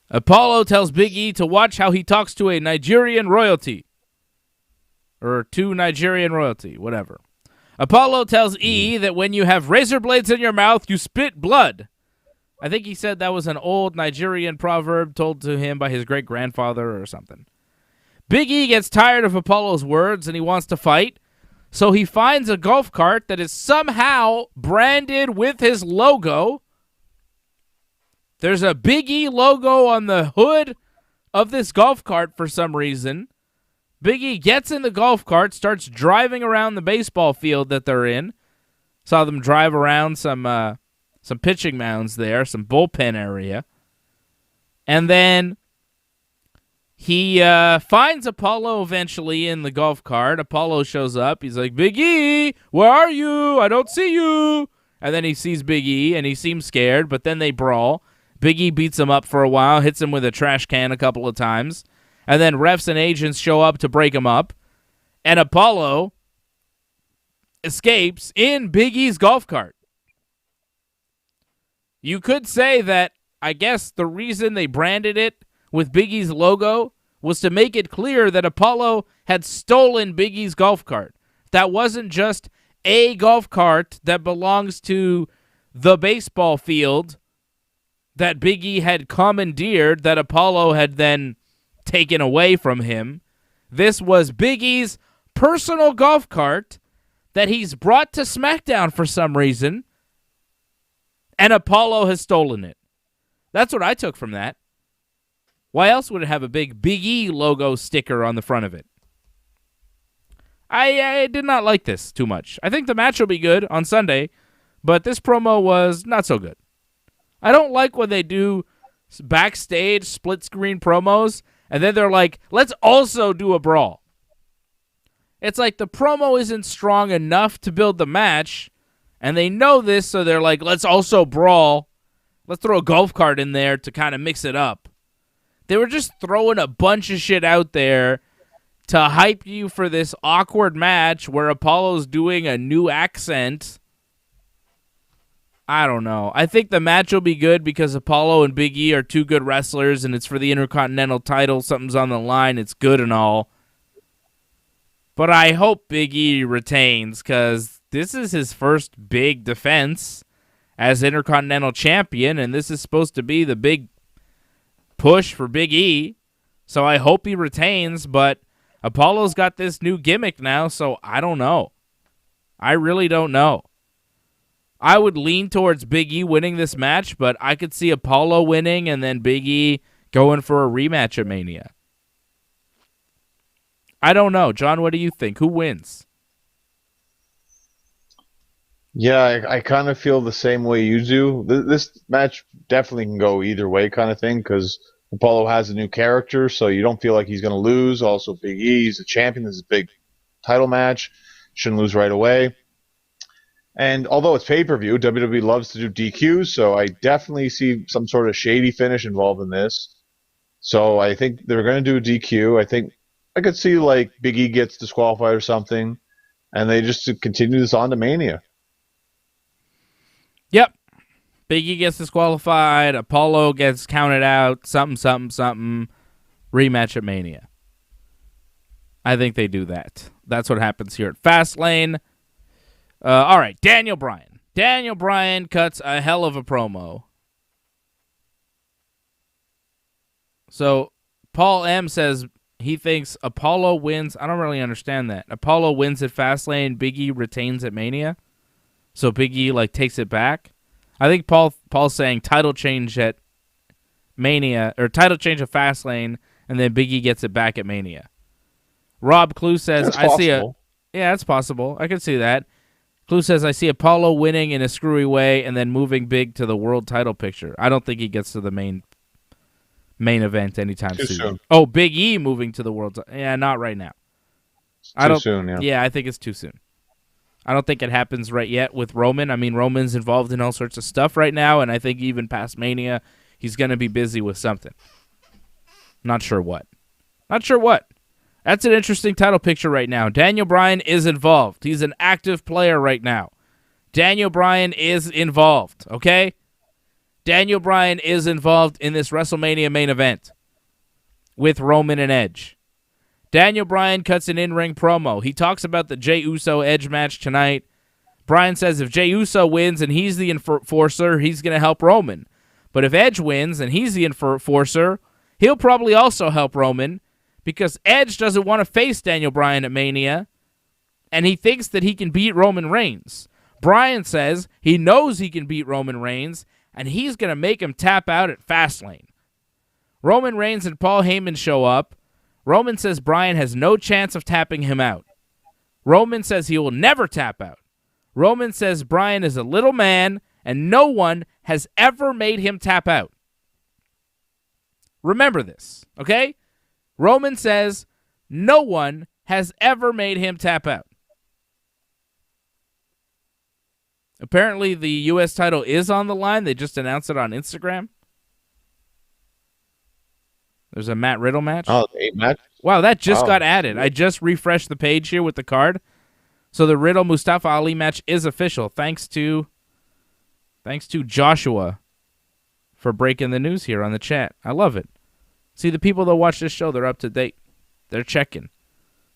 Apollo tells Big E to watch how he talks to a Nigerian royalty. Or to Nigerian royalty, whatever. Apollo tells E that when you have razor blades in your mouth, you spit blood. I think he said that was an old Nigerian proverb told to him by his great-grandfather or something. Big E gets tired of Apollo's words and he wants to fight, so he finds a golf cart that is somehow branded with his logo. There's a Big E logo on the hood of this golf cart for some reason. Big E gets in the golf cart, starts driving around the baseball field that they're in. Saw them drive around some pitching mounds there, some bullpen area. And then he finds Apollo eventually in the golf cart. Apollo shows up. He's like, Big E, where are you? I don't see you. And then he sees Big E, and he seems scared, but then they brawl. Big E beats him up for a while, hits him with a trash can a couple of times. And then refs and agents show up to break him up. And Apollo escapes in Big E's golf cart. You could say that, I guess, the reason they branded it with Big E's logo was to make it clear that Apollo had stolen Big E's golf cart. That wasn't just a golf cart that belongs to the baseball field that Big E had commandeered that Apollo had then taken away from him. This was Big E's personal golf cart that he's brought to SmackDown for some reason, and Apollo has stolen it. That's what I took from that. Why else would it have a big Big E logo sticker on the front of it? I did not like this too much. I think the match will be good on Sunday, but this promo was not so good. I don't like when they do backstage split-screen promos, and then they're like, let's also do a brawl. It's like the promo isn't strong enough to build the match, and they know this, so they're like, let's also brawl. Let's throw a golf cart in there to kind of mix it up. They were just throwing a bunch of shit out there to hype you for this awkward match where Apollo's doing a new accent. I don't know. I think the match will be good because Apollo and Big E are two good wrestlers, and it's for the Intercontinental title. Something's on the line. It's good and all. But I hope Big E retains because this is his first big defense as Intercontinental Champion, and this is supposed to be the big push for Big E. So I hope he retains, but Apollo's got this new gimmick now, so I don't know. I really don't know. I would lean towards Big E winning this match, but I could see Apollo winning and then Big E going for a rematch at Mania. I don't know. John, what do you think? Who wins? Yeah, I kind of feel the same way you do. This match definitely can go either way kind of thing because Apollo has a new character, so you don't feel like he's going to lose. Also, Big E, he's a champion. This is a big title match. Shouldn't lose right away. And although it's pay-per-view, WWE loves to do DQs, so I definitely see some sort of shady finish involved in this. So I think they're going to do a DQ. I think I could see like Big E gets disqualified or something, and they just continue this on to Mania. Yep. Big E gets disqualified. Apollo gets counted out. Something. Rematch at Mania. I think they do that. That's what happens here at Fastlane. All right, Daniel Bryan. Daniel Bryan cuts a hell of a promo. So Paul M says he thinks Apollo wins. I don't really understand that. Apollo wins at Fastlane. Big E retains at Mania. So Big E takes it back. I think Paul's saying title change at Mania or title change at Fastlane, and then Big E gets it back at Mania. Rob Clue says, That's possible. Yeah, that's possible. I can see that. Clue says, I see Apollo winning in a screwy way and then moving big to the world title picture. I don't think he gets to the main event anytime soon. Oh, Big E moving to the world title. Yeah, not right now. Too soon, yeah. Yeah, I think it's too soon. I don't think it happens right yet with Roman. I mean, Roman's involved in all sorts of stuff right now, and I think even past Mania, he's going to be busy with something. Not sure what. That's an interesting title picture right now. Daniel Bryan is involved. He's an active player right now. Daniel Bryan is involved, okay? Daniel Bryan is involved in this WrestleMania main event with Roman and Edge. Daniel Bryan cuts an in-ring promo. He talks about the Jey Uso Edge match tonight. Bryan says if Jey Uso wins and he's the enforcer, he's going to help Roman. But if Edge wins and he's the enforcer, he'll probably also help Roman because Edge doesn't want to face Daniel Bryan at Mania, and he thinks that he can beat Roman Reigns. Bryan says he knows he can beat Roman Reigns, and he's going to make him tap out at Fastlane. Roman Reigns and Paul Heyman show up. Roman says Bryan has no chance of tapping him out. Roman says he will never tap out. Roman says Bryan is a little man, and no one has ever made him tap out. Remember this, okay? Roman says no one has ever made him tap out. Apparently, the U.S. title is on the line. They just announced it on Instagram. There's a Matt Riddle match. Oh, 8 match? Wow, that just got added. I just refreshed the page here with the card. So the Riddle Mustafa Ali match is official. Thanks to Joshua for breaking the news here on the chat. I love it. See, the people that watch this show, they're up to date. They're checking.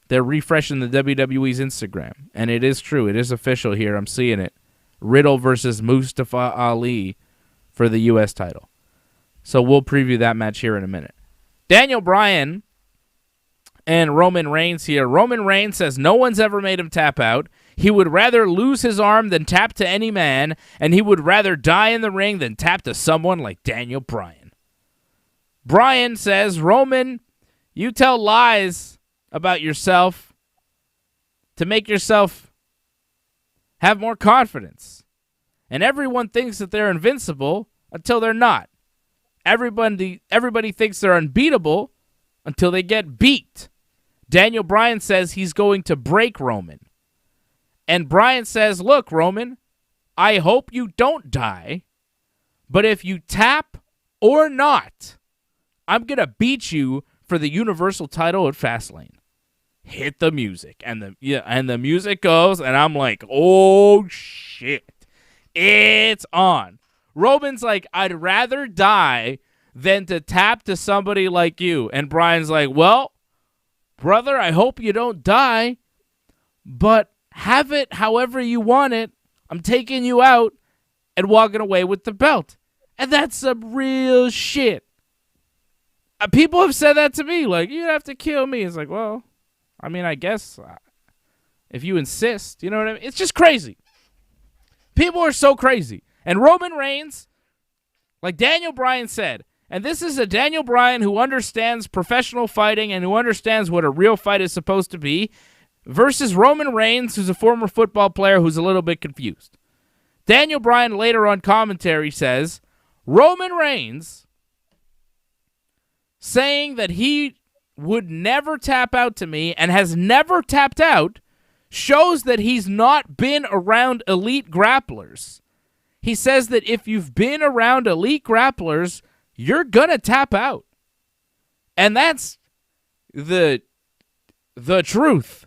They're refreshing the WWE's Instagram. And it is true. It is official here. I'm seeing it. Riddle versus Mustafa Ali for the U.S. title. So we'll preview that match here in a minute. Daniel Bryan and Roman Reigns here. Roman Reigns says no one's ever made him tap out. He would rather lose his arm than tap to any man, and he would rather die in the ring than tap to someone like Daniel Bryan. Bryan says, Roman, you tell lies about yourself to make yourself have more confidence. And everyone thinks that they're invincible until they're not. Everybody thinks they're unbeatable until they get beat. Daniel Bryan says he's going to break Roman. And Bryan says, look, Roman, I hope you don't die, but if you tap or not, I'm going to beat you for the Universal title at Fastlane. Hit the music. And the music goes, and I'm like, oh, shit. It's on. Roman's like, I'd rather die than to tap to somebody like you. And Bryan's like, well, brother, I hope you don't die, but have it however you want it. I'm taking you out and walking away with the belt. And that's some real shit. People have said that to me, like, you have to kill me. It's like, well, I mean, I guess if you insist, you know what I mean? It's just crazy. People are so crazy. And Roman Reigns, like Daniel Bryan said, and this is a Daniel Bryan who understands professional fighting and who understands what a real fight is supposed to be, versus Roman Reigns, who's a former football player who's a little bit confused. Daniel Bryan later on commentary says, Roman Reigns saying that he would never tap out to me and has never tapped out shows that he's not been around elite grapplers. He says that if you've been around elite grapplers, you're going to tap out. And that's the truth.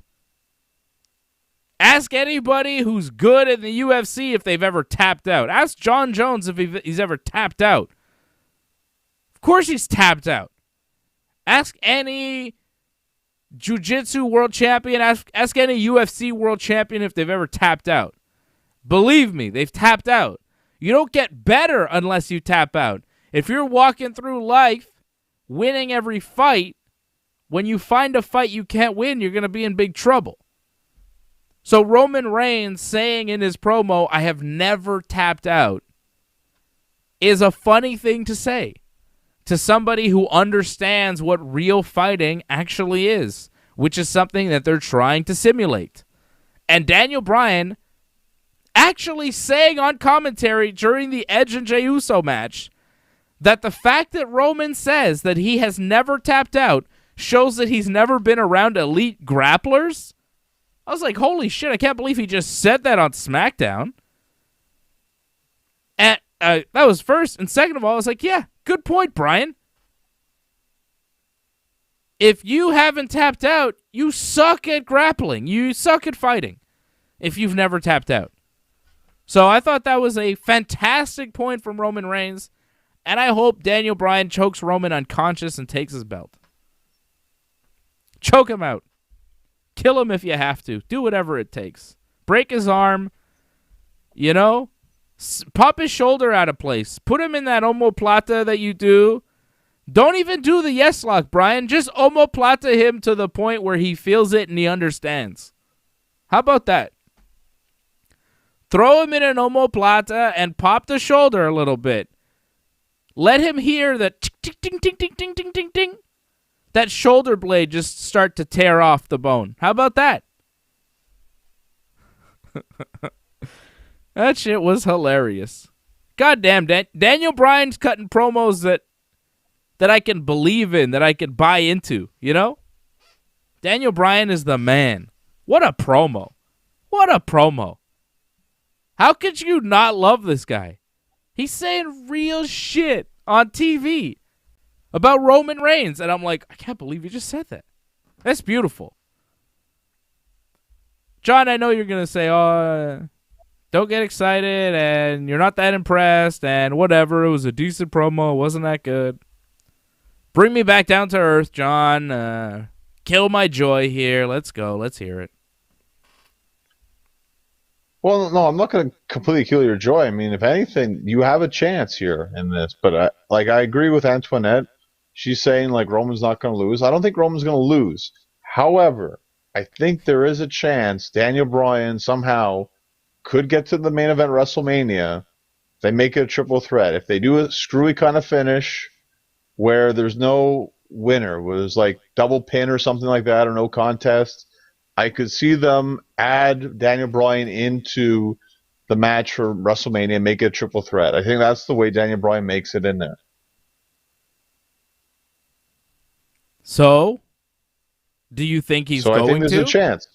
Ask anybody who's good in the UFC if they've ever tapped out. Ask John Jones if he's ever tapped out. Of course he's tapped out. Ask any jiu-jitsu world champion, ask any UFC world champion if they've ever tapped out. Believe me, they've tapped out. You don't get better unless you tap out. If you're walking through life winning every fight, when you find a fight you can't win, you're going to be in big trouble. So Roman Reigns saying in his promo, I have never tapped out, is a funny thing to say to somebody who understands what real fighting actually is, which is something that they're trying to simulate. And Daniel Bryan actually saying on commentary during the Edge and Jey Uso match that the fact that Roman says that he has never tapped out shows that he's never been around elite grapplers. I was like, holy shit, I can't believe he just said that on SmackDown. And that was first. And second of all, I was like, yeah, good point, Bryan. If you haven't tapped out, you suck at grappling. You suck at fighting if you've never tapped out. So I thought that was a fantastic point from Roman Reigns, and I hope Daniel Bryan chokes Roman unconscious and takes his belt. Choke him out. Kill him if you have to. Do whatever it takes. Break his arm. You know? Pop his shoulder out of place. Put him in that omoplata that you do. Don't even do the yes lock, Bryan. Just omoplata him to the point where he feels it and he understands. How about that? Throw him in an omoplata and pop the shoulder a little bit. Let him hear the ting, ting, ting, ting, ting, ting, ting, ting. That shoulder blade just start to tear off the bone. How about that? That shit was hilarious. Goddamn, Daniel Bryan's cutting promos that I can believe in, that I can buy into, you know? Daniel Bryan is the man. What a promo. What a promo. How could you not love this guy? He's saying real shit on TV about Roman Reigns. And I'm like, I can't believe you just said that. That's beautiful. John, I know you're going to say, don't get excited and you're not that impressed and whatever. It was a decent promo. It wasn't that good. Bring me back down to earth, John. Kill my joy here. Let's go. Let's hear it. Well, no, I'm not going to completely kill your joy. I mean, if anything, you have a chance here in this. But I agree with Antoinette. She's saying like Roman's not going to lose. I don't think Roman's going to lose. However, I think there is a chance Daniel Bryan somehow could get to the main event WrestleMania. They make it a triple threat. If they do a screwy kind of finish where there's no winner, where there's like double pin or something like that or no contest, I could see them add Daniel Bryan into the match for WrestleMania and make it a triple threat. I think that's the way Daniel Bryan makes it in there. So, do you think he's going to? I think there's a chance.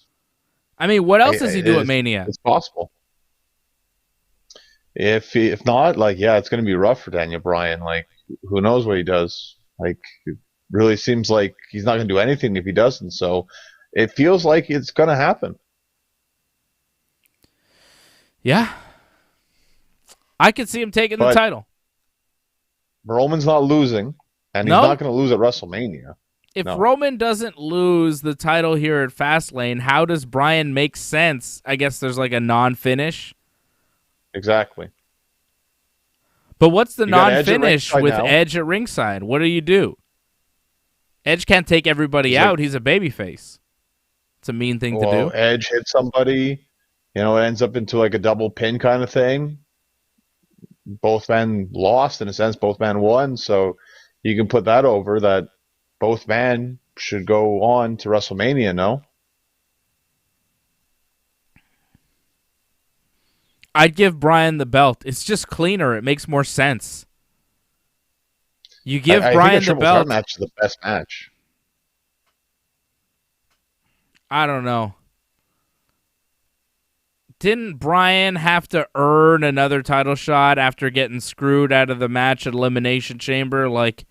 I mean, what else does he do at Mania? It's possible. If not, like, yeah, it's going to be rough for Daniel Bryan. Like, who knows what he does? Like, it really seems like he's not going to do anything if he doesn't. So, it feels like it's going to happen. Yeah. I could see him taking the title. Roman's not losing, and he's not going to lose at WrestleMania. If Roman doesn't lose the title here at Fastlane, how does Bryan make sense? I guess there's like a non-finish. Exactly. But what's the non-finish with Edge at ringside? What do? Edge can't take everybody out. He's a babyface. It's a mean thing to do. Edge hit somebody. You know, it ends up into like a double pin kind of thing. Both men lost, in a sense. Both men won. So you can put that over that both men should go on to WrestleMania, no? I'd give Bryan the belt. It's just cleaner. It makes more sense. You give Bryan the belt. I think a triple threat match is the best match. I don't know. Didn't Bryan have to earn another title shot after getting screwed out of the match at Elimination Chamber? Like,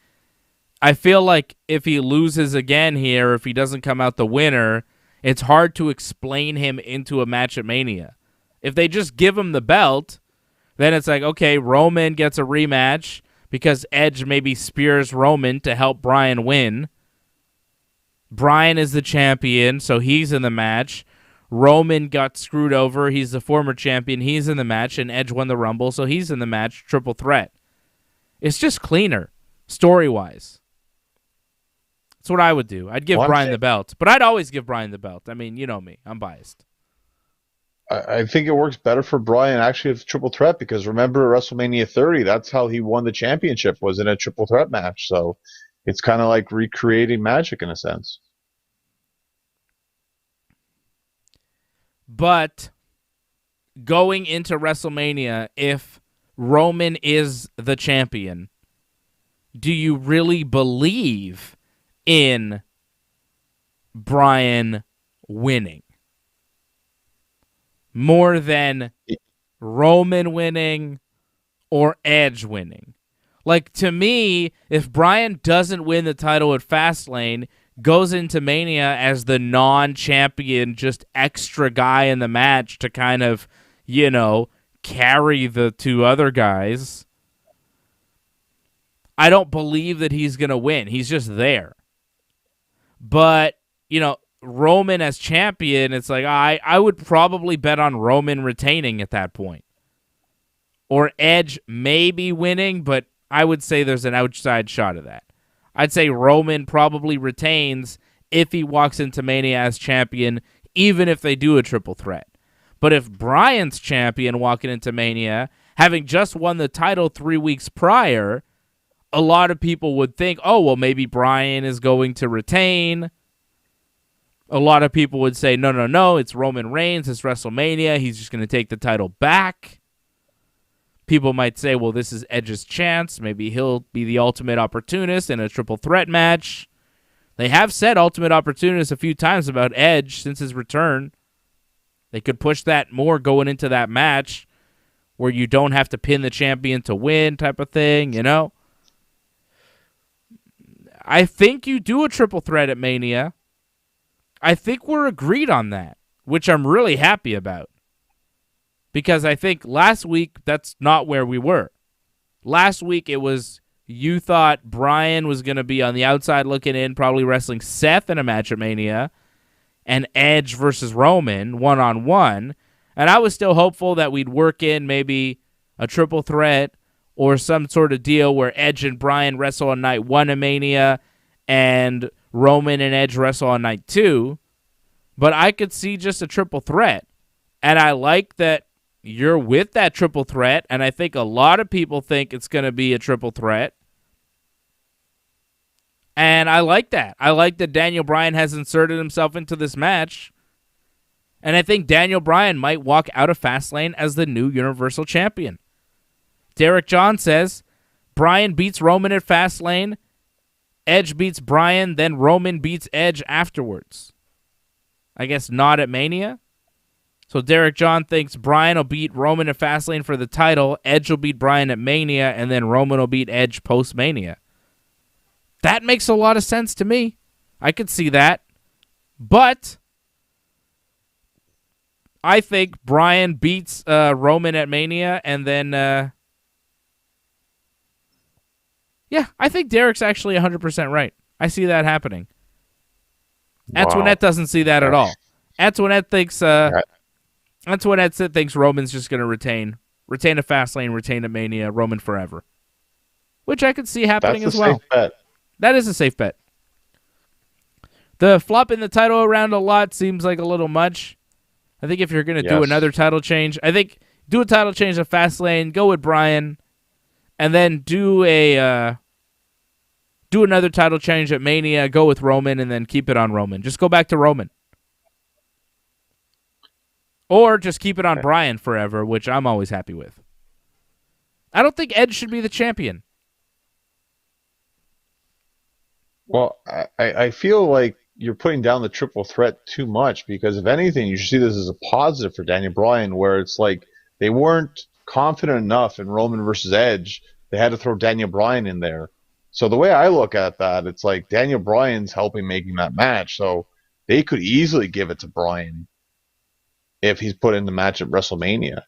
I feel like if he loses again here, if he doesn't come out the winner, it's hard to explain him into a match at Mania. If they just give him the belt, then it's like, okay, Roman gets a rematch because Edge maybe spears Roman to help Bryan win. Bryan is the champion, so he's in the match. Roman got screwed over. He's the former champion. He's in the match, and Edge won the Rumble, so he's in the match. Triple threat. It's just cleaner, story-wise. That's what I would do. I'd give Bryan the belt, but I'd always give Bryan the belt. I mean, you know me. I'm biased. I think it works better for Bryan actually with triple threat because remember WrestleMania 30, that's how he won the championship, was in a triple threat match. So it's kind of like recreating magic in a sense. But going into WrestleMania, if Roman is the champion, do you really believe in Bryan winning more than Roman winning or Edge winning? Like, to me, if Bryan doesn't win the title at Fastlane, goes into Mania as the non-champion, just extra guy in the match to kind of, carry the two other guys, I don't believe that he's going to win. He's just there. But, Roman as champion, it's like, I would probably bet on Roman retaining at that point. Or Edge maybe winning, but I would say there's an outside shot of that. I'd say Roman probably retains if he walks into Mania as champion, even if they do a triple threat. But if Bryan's champion walking into Mania, having just won the title 3 weeks prior, a lot of people would think, oh, well, maybe Bryan is going to retain. A lot of people would say, no, it's Roman Reigns, it's WrestleMania, he's just going to take the title back. People might say, well, this is Edge's chance. Maybe he'll be the ultimate opportunist in a triple threat match. They have said ultimate opportunist a few times about Edge since his return. They could push that more going into that match where you don't have to pin the champion to win type of thing, I think you do a triple threat at Mania. I think we're agreed on that, which I'm really happy about. Because I think last week, that's not where we were. Last week, it was you thought Bryan was going to be on the outside looking in, probably wrestling Seth in a match at Mania, and Edge versus Roman, one-on-one. And I was still hopeful that we'd work in maybe a triple threat or some sort of deal where Edge and Bryan wrestle on night 1 of Mania and Roman and Edge wrestle on night 2. But I could see just a triple threat. And I like that you're with that triple threat, and I think a lot of people think it's going to be a triple threat. And I like that. I like that Daniel Bryan has inserted himself into this match. And I think Daniel Bryan might walk out of Fastlane as the new Universal Champion. Derek John says, Bryan beats Roman at Fastlane, Edge beats Bryan, then Roman beats Edge afterwards. I guess not at Mania. So Derek John thinks Bryan will beat Roman at Fastlane for the title, Edge will beat Bryan at Mania, and then Roman will beat Edge post-Mania. That makes a lot of sense to me. I could see that. But I think Bryan beats Roman at Mania, and then I think Derek's actually 100% right. I see that happening. Wow. Antoinette doesn't see that at all. Antoinette thinks thinks Roman's just going to retain a Fastlane, retain a Mania, Roman forever, which I could see happening as well. Safe bet. That is a safe bet. The flopping the title around a lot seems like a little much. I think if you're going to do another title change, I think do a title change at Fastlane, go with Bryan, and then do another title change at Mania, go with Roman, and then keep it on Roman. Just go back to Roman. Or just keep it on Bryan forever, which I'm always happy with. I don't think Edge should be the champion. Well, I feel like you're putting down the triple threat too much because, if anything, you should see this as a positive for Daniel Bryan, where it's like they weren't confident enough in Roman versus Edge. They had to throw Daniel Bryan in there. So the way I look at that, it's like Daniel Bryan's helping making that match. So they could easily give it to Bryan if he's put in the match at WrestleMania.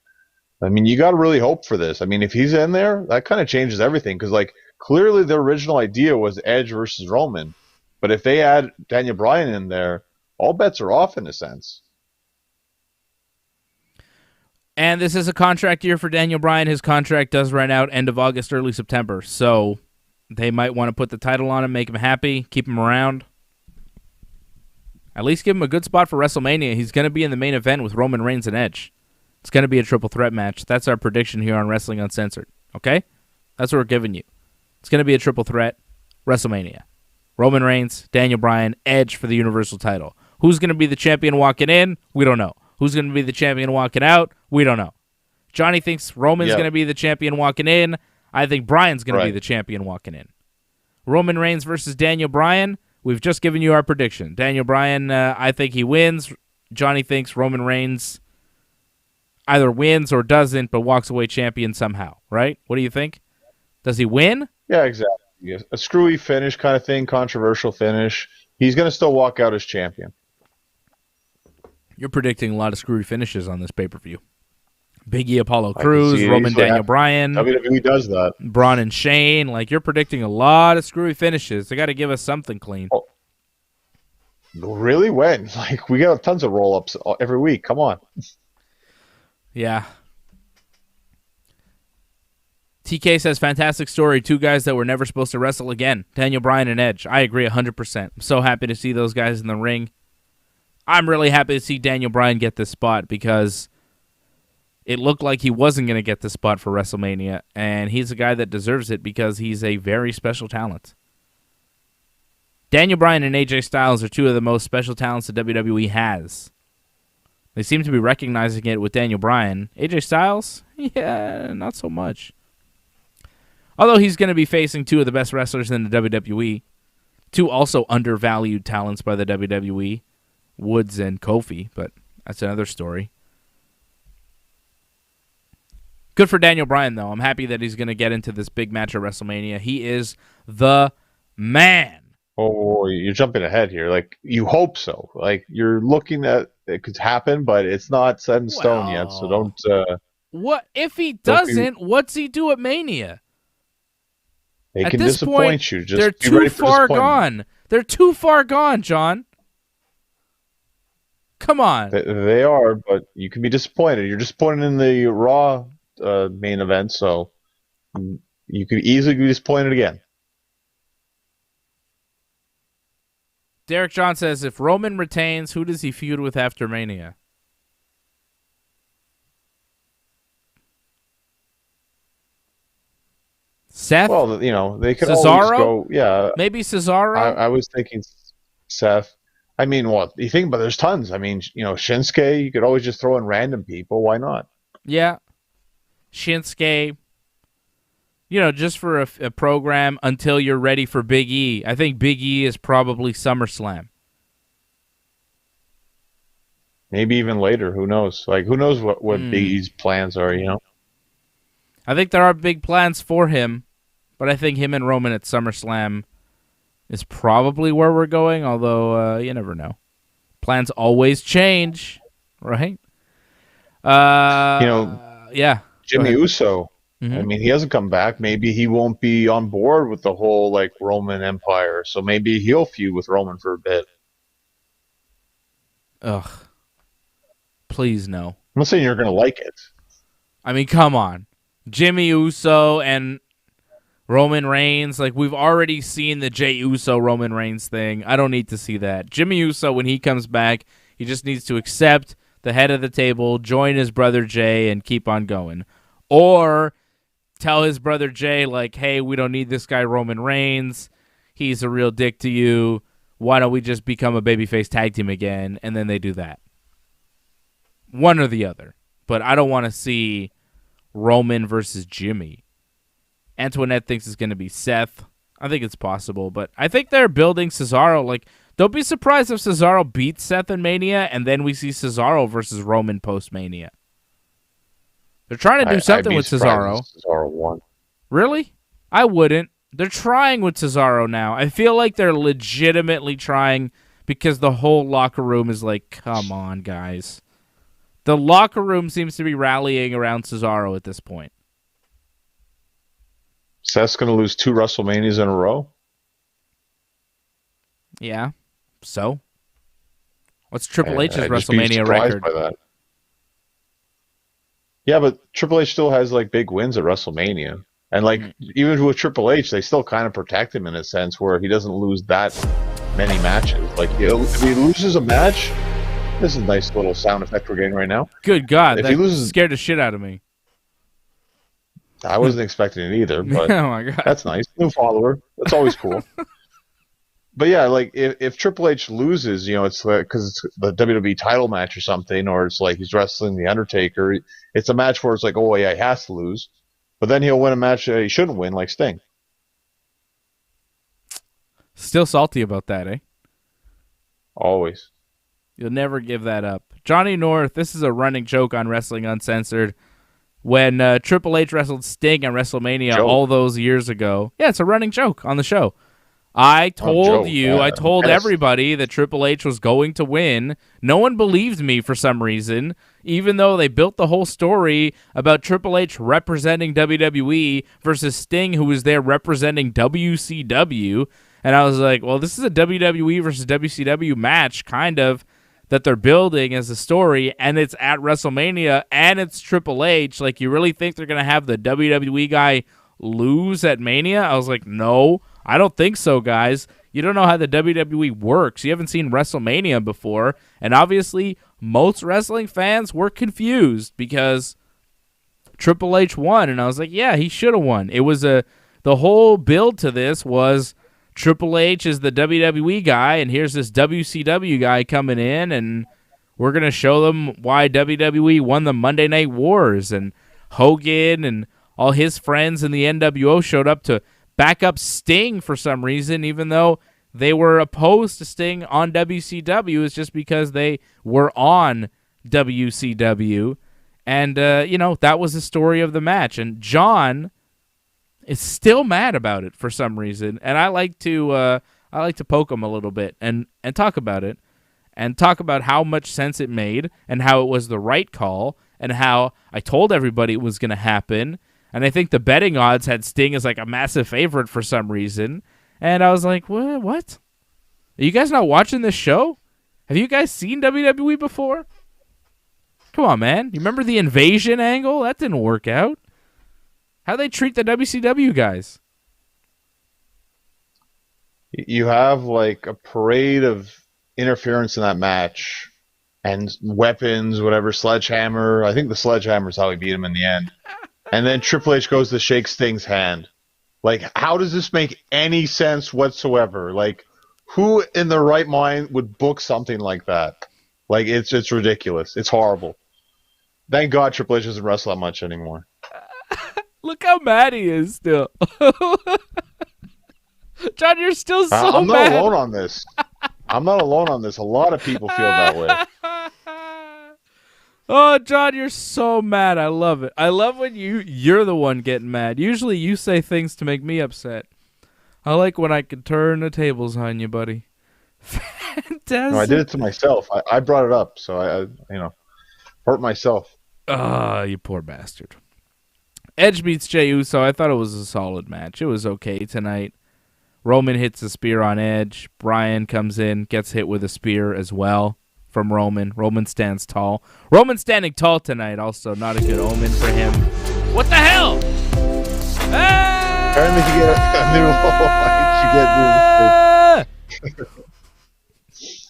I mean, you got to really hope for this. I mean, if he's in there, that kind of changes everything because, like, clearly the original idea was Edge versus Roman. But if they add Daniel Bryan in there, all bets are off in a sense. And this is a contract year for Daniel Bryan. His contract does run out end of August, early September. So they might want to put the title on him, make him happy, keep him around. At least give him a good spot for WrestleMania. He's going to be in the main event with Roman Reigns and Edge. It's going to be a triple threat match. That's our prediction here on Wrestling Uncensored. Okay? That's what we're giving you. It's going to be a triple threat WrestleMania. Roman Reigns, Daniel Bryan, Edge for the Universal title. Who's going to be the champion walking in? We don't know. Who's going to be the champion walking out? We don't know. Johnny thinks Roman's going to be the champion walking in. I think Bryan's going to be the champion walking in. Roman Reigns versus Daniel Bryan. We've just given you our prediction. Daniel Bryan, I think he wins. Johnny thinks Roman Reigns either wins or doesn't, but walks away champion somehow, right? What do you think? Does he win? Yeah, exactly. Yes. A screwy finish kind of thing, controversial finish. He's going to still walk out as champion. You're predicting a lot of screwy finishes on this pay-per-view. Big E, Apollo Crews, Roman, Daniel Bryan. WWE does that. Braun and Shane. Like, you're predicting a lot of screwy finishes. They got to give us something clean. Oh. Really? When? Like, we got tons of roll-ups every week. Come on. Yeah. TK says, fantastic story. Two guys that were never supposed to wrestle again. Daniel Bryan and Edge. I agree 100%. I'm so happy to see those guys in the ring. I'm really happy to see Daniel Bryan get this spot because it looked like he wasn't going to get the spot for WrestleMania, and he's a guy that deserves it because he's a very special talent. Daniel Bryan and AJ Styles are two of the most special talents that WWE has. They seem to be recognizing it with Daniel Bryan. AJ Styles? Yeah, not so much. Although he's going to be facing two of the best wrestlers in the WWE, two also undervalued talents by the WWE, Woods and Kofi, but that's another story. Good for Daniel Bryan, though. I'm happy that he's going to get into this big match at WrestleMania. He is the man. Oh, you're jumping ahead here. Like, you hope so. Like, you're looking at it could happen, but it's not set in stone yet, so don't... what if he doesn't, what's he do at Mania? They at can this disappoint point, you. Just they're too far gone. They're too far gone, John. Come on. They are, but you can be disappointed. You're disappointed in the Raw main event, so you could easily be disappointed again. Derek John says, if Roman retains, who does he feud with after Mania? Seth? Well, you know, they could Cesaro? always go, yeah. Maybe Cesaro? I was thinking Seth. I mean, what? You think about there's tons. I mean, you know, Shinsuke, you could always just throw in random people. Why not? Yeah. Shinsuke. You know, just for a program until you're ready for Big E. I think Big E is probably SummerSlam. Maybe even later. Who knows? Like, who knows what Big E's plans are, you know? I think there are big plans for him, but I think him and Roman at SummerSlam is probably where we're going, although you never know. Plans always change, right? Yeah. Jimmy Uso. Mm-hmm. I mean, he hasn't come back. Maybe he won't be on board with the whole, like, Roman Empire. So maybe he'll feud with Roman for a bit. Ugh. Please, no. I'm not saying you're going to like it. I mean, come on. Jimmy Uso and Roman Reigns. Like, we've already seen the Jey Uso Roman Reigns thing. I don't need to see that. Jimmy Uso, when he comes back, he just needs to accept the head of the table, join his brother Jey, and keep on going. Or tell his brother Jey, like, hey, we don't need this guy Roman Reigns. He's a real dick to you. Why don't we just become a babyface tag team again? And then they do that. One or the other. But I don't want to see Roman versus Jimmy. Antoinette thinks it's going to be Seth. I think it's possible. But I think they're building Cesaro. Like, don't be surprised if Cesaro beats Seth in Mania and then we see Cesaro versus Roman post-Mania. They're trying to do something with Cesaro. Cesaro won. Really? I wouldn't. They're trying with Cesaro now. I feel like they're legitimately trying because the whole locker room is like, come on, guys. The locker room seems to be rallying around Cesaro at this point. Seth's going to lose 2 WrestleManias in a row? Yeah. So? What's Triple H's WrestleMania record? By that. Yeah, but Triple H still has, like, big wins at WrestleMania. And, like, even with Triple H, they still kind of protect him in a sense where he doesn't lose that many matches. Like, if he loses a match, this is a nice little sound effect we're getting right now. Good God, that scared the shit out of me. I wasn't expecting it either, but oh my God. That's nice. New follower. That's always cool. But yeah, like if Triple H loses, it's because it's the WWE title match or something, or it's like he's wrestling the Undertaker. It's a match where it's like, oh yeah, he has to lose, but then he'll win a match that he shouldn't win, like Sting. Still salty about that, eh? Always. You'll never give that up. Johnny North, this is a running joke on Wrestling Uncensored. When Triple H wrestled Sting at WrestleMania all those years ago. Yeah, it's a running joke on the show. I told I told everybody that Triple H was going to win. No one believed me for some reason, even though they built the whole story about Triple H representing WWE versus Sting, who was there representing WCW. And I was like, well, this is a WWE versus WCW match, kind of, that they're building as a story, and it's at WrestleMania, and it's Triple H. Like, you really think they're going to have the WWE guy lose at Mania? I was like, no, I don't think so, guys. You don't know how the WWE works. You haven't seen WrestleMania before, and obviously most wrestling fans were confused because Triple H won, and I was like, yeah, he should have won. It was the whole build to this was Triple H is the WWE guy, and here's this WCW guy coming in, and we're going to show them why WWE won the Monday Night Wars, and Hogan and all his friends in the NWO showed up to back up Sting for some reason, even though they were opposed to Sting on WCW. It's just because they were on WCW, and, that was the story of the match, and John is still mad about it for some reason, and I like to poke him a little bit and talk about it, and talk about how much sense it made, and how it was the right call, and how I told everybody it was going to happen, and I think the betting odds had Sting as like a massive favorite for some reason, and I was like, what? Are you guys not watching this show? Have you guys seen WWE before? Come on, man. You remember the invasion angle? That didn't work out. How they treat the WCW guys? You have like a parade of interference in that match and weapons, whatever, sledgehammer. I think the sledgehammer is how he beat him in the end. And then Triple H goes to shake Sting's hand. Like, how does this make any sense whatsoever? Like, who in their right mind would book something like that? Like, it's ridiculous. It's horrible. Thank God Triple H doesn't wrestle that much anymore. Look how mad he is still. John, you're still so mad. I'm not alone on this. I'm not alone on this. A lot of people feel that way. Oh, John, you're so mad. I love it. I love when you're the one getting mad. Usually you say things to make me upset. I like when I can turn the tables on you, buddy. Fantastic. No, I did it to myself. I brought it up, so I hurt myself. Ah, you poor bastard. Edge beats Jey Uso. I thought it was a solid match. It was okay tonight. Roman hits a spear on Edge. Bryan comes in, gets hit with a spear as well from Roman. Roman stands tall. Roman standing tall tonight also not a good omen for him. What the hell? Apparently you get a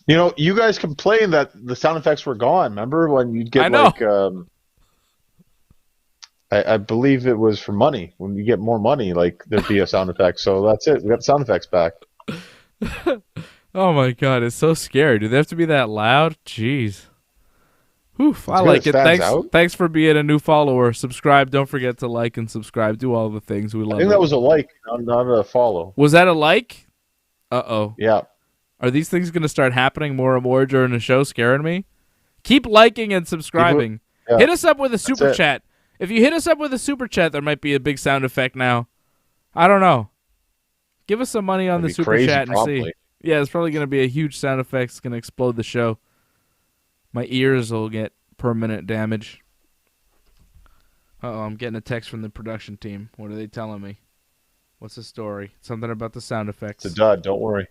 new you guys complained that the sound effects were gone. Remember when you'd get I believe it was for money. When you get more money, like there'd be a sound effect. So that's it. We got the sound effects back. Oh my god, it's so scary. Do they have to be that loud? Jeez. Oof, I like it. Thanks for being a new follower. Subscribe. Don't forget to like and subscribe. Do all the things. We love it. I think that was a like, not a follow. Was that a like? Uh-oh. Yeah. Are these things going to start happening more and more during the show, scaring me? Keep liking and subscribing. Hit us up with a super chat. If you hit us up with a super chat, there might be a big sound effect now. I don't know. Give us some money on the super chat and see. Yeah, it's probably going to be a huge sound effect. It's going to explode the show. My ears will get permanent damage. Uh-oh, I'm getting a text from the production team. What are they telling me? What's the story? Something about the sound effects. It's a dud. Don't worry.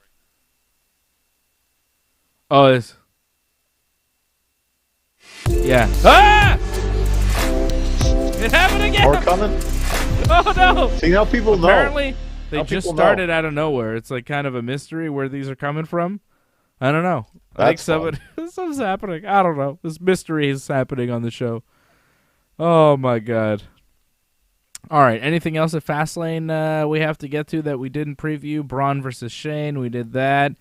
Oh, it's... Yeah. Ah! It happened again! More coming? Oh, no! See, now people know. Apparently, they just started out of nowhere. It's like kind of a mystery where these are coming from. I don't know. I think something's happening. I don't know. This mystery is happening on the show. Oh, my God. All right. Anything else at Fastlane we have to get to that we didn't preview? Braun versus Shane. We did that.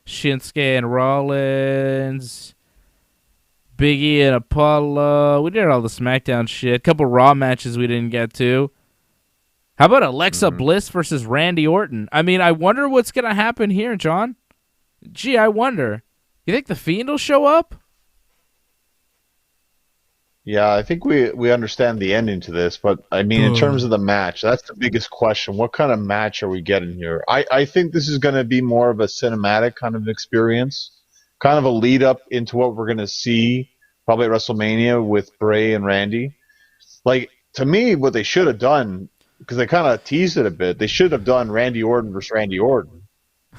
Shinsuke and Rollins. Big E and Apollo. We did all the SmackDown shit. Couple Raw matches we didn't get to. How about Alexa Bliss versus Randy Orton? I mean, I wonder what's going to happen here, John. Gee, I wonder. You think The Fiend will show up? Yeah, I think we understand the ending to this, but I mean, in terms of the match, that's the biggest question. What kind of match are we getting here? I think this is going to be more of a cinematic kind of experience, kind of a lead up into what we're going to see probably at WrestleMania with Bray and Randy. Like, to me, what they should have done, because they kind of teased it a bit, they should have done Randy Orton versus Randy Orton,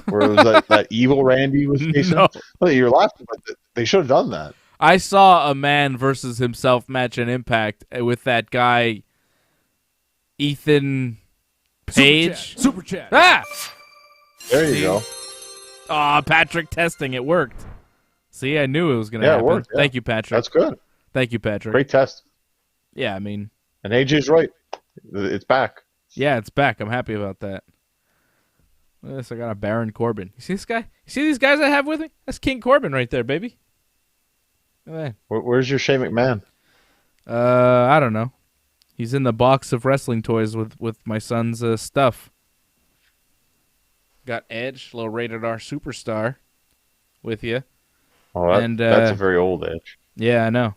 where it was like that evil Randy was facing. No. Well, you're laughing, but they should have done that. I saw a man versus himself match in Impact with that guy, Ethan Page. Super chat. Ah! There you go. Aw, Patrick testing. It worked. See, I knew it was going to Yeah, it happen. worked, yeah. Thank you, Patrick. That's good. Thank you, Patrick. Great test. Yeah, I mean, And AJ's right. It's back. yeah, it's back. I'm happy about that. Look at this. I got a Baron Corbin. You see this guy? You see these guys I have with me? That's King Corbin right there, baby. Look at Where's your Shane McMahon? that. I don't know. He's in the box of wrestling toys with my son's stuff. Got Edge, little rated R superstar, with you. Oh, that's a very old Edge. Yeah, I know.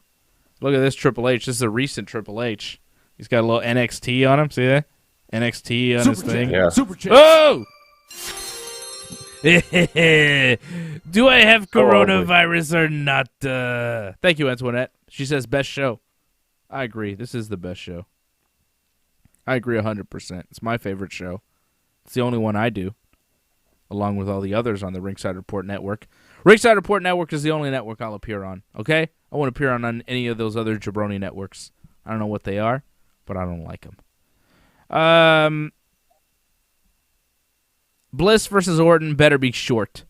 Look at this Triple H. This is a recent Triple H. He's got a little NXT on him. See that? NXT on his thing. Yeah. Super chat. Oh! Do I have coronavirus or not? Thank you, Antoinette. She says best show. I agree. This is the best show. I agree 100%. It's my favorite show. It's the only one I do, along with all the others on the Ringside Report Network. Ringside Report Network is the only network I'll appear on, okay? I won't appear on any of those other jabroni networks. I don't know what they are, but I don't like them. Bliss versus Orton better be short.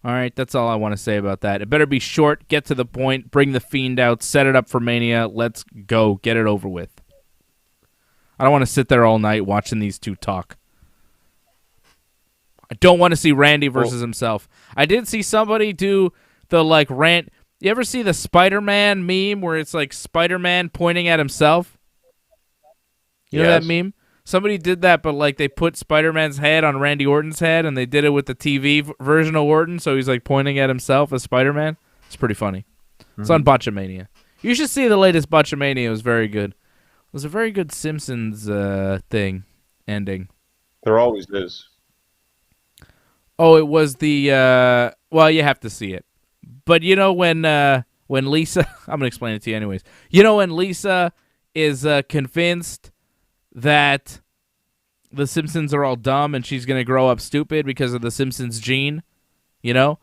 All right, that's all I want to say about that. It better be short, get to the point, bring the Fiend out, set it up for Mania. Let's go. Get it over with. I don't want to sit there all night watching these two talk. I don't want to see Randy versus himself. I did see somebody do the, like, rant. You ever see the Spider-Man meme where it's, like, Spider-Man pointing at himself? You know that meme? Somebody did that, but, like, they put Spider-Man's head on Randy Orton's head, and they did it with the TV version of Orton, so he's, like, pointing at himself as Spider-Man. It's pretty funny. Mm-hmm. It's on Botchamania. You should see the latest Botchamania. It was very good. It was a very good Simpsons thing, ending. There always is. Oh, it was the, well, you have to see it. But you know when Lisa, I'm going to explain it to you anyways. You know when Lisa is convinced that the Simpsons are all dumb and she's going to grow up stupid because of the Simpsons gene, you know?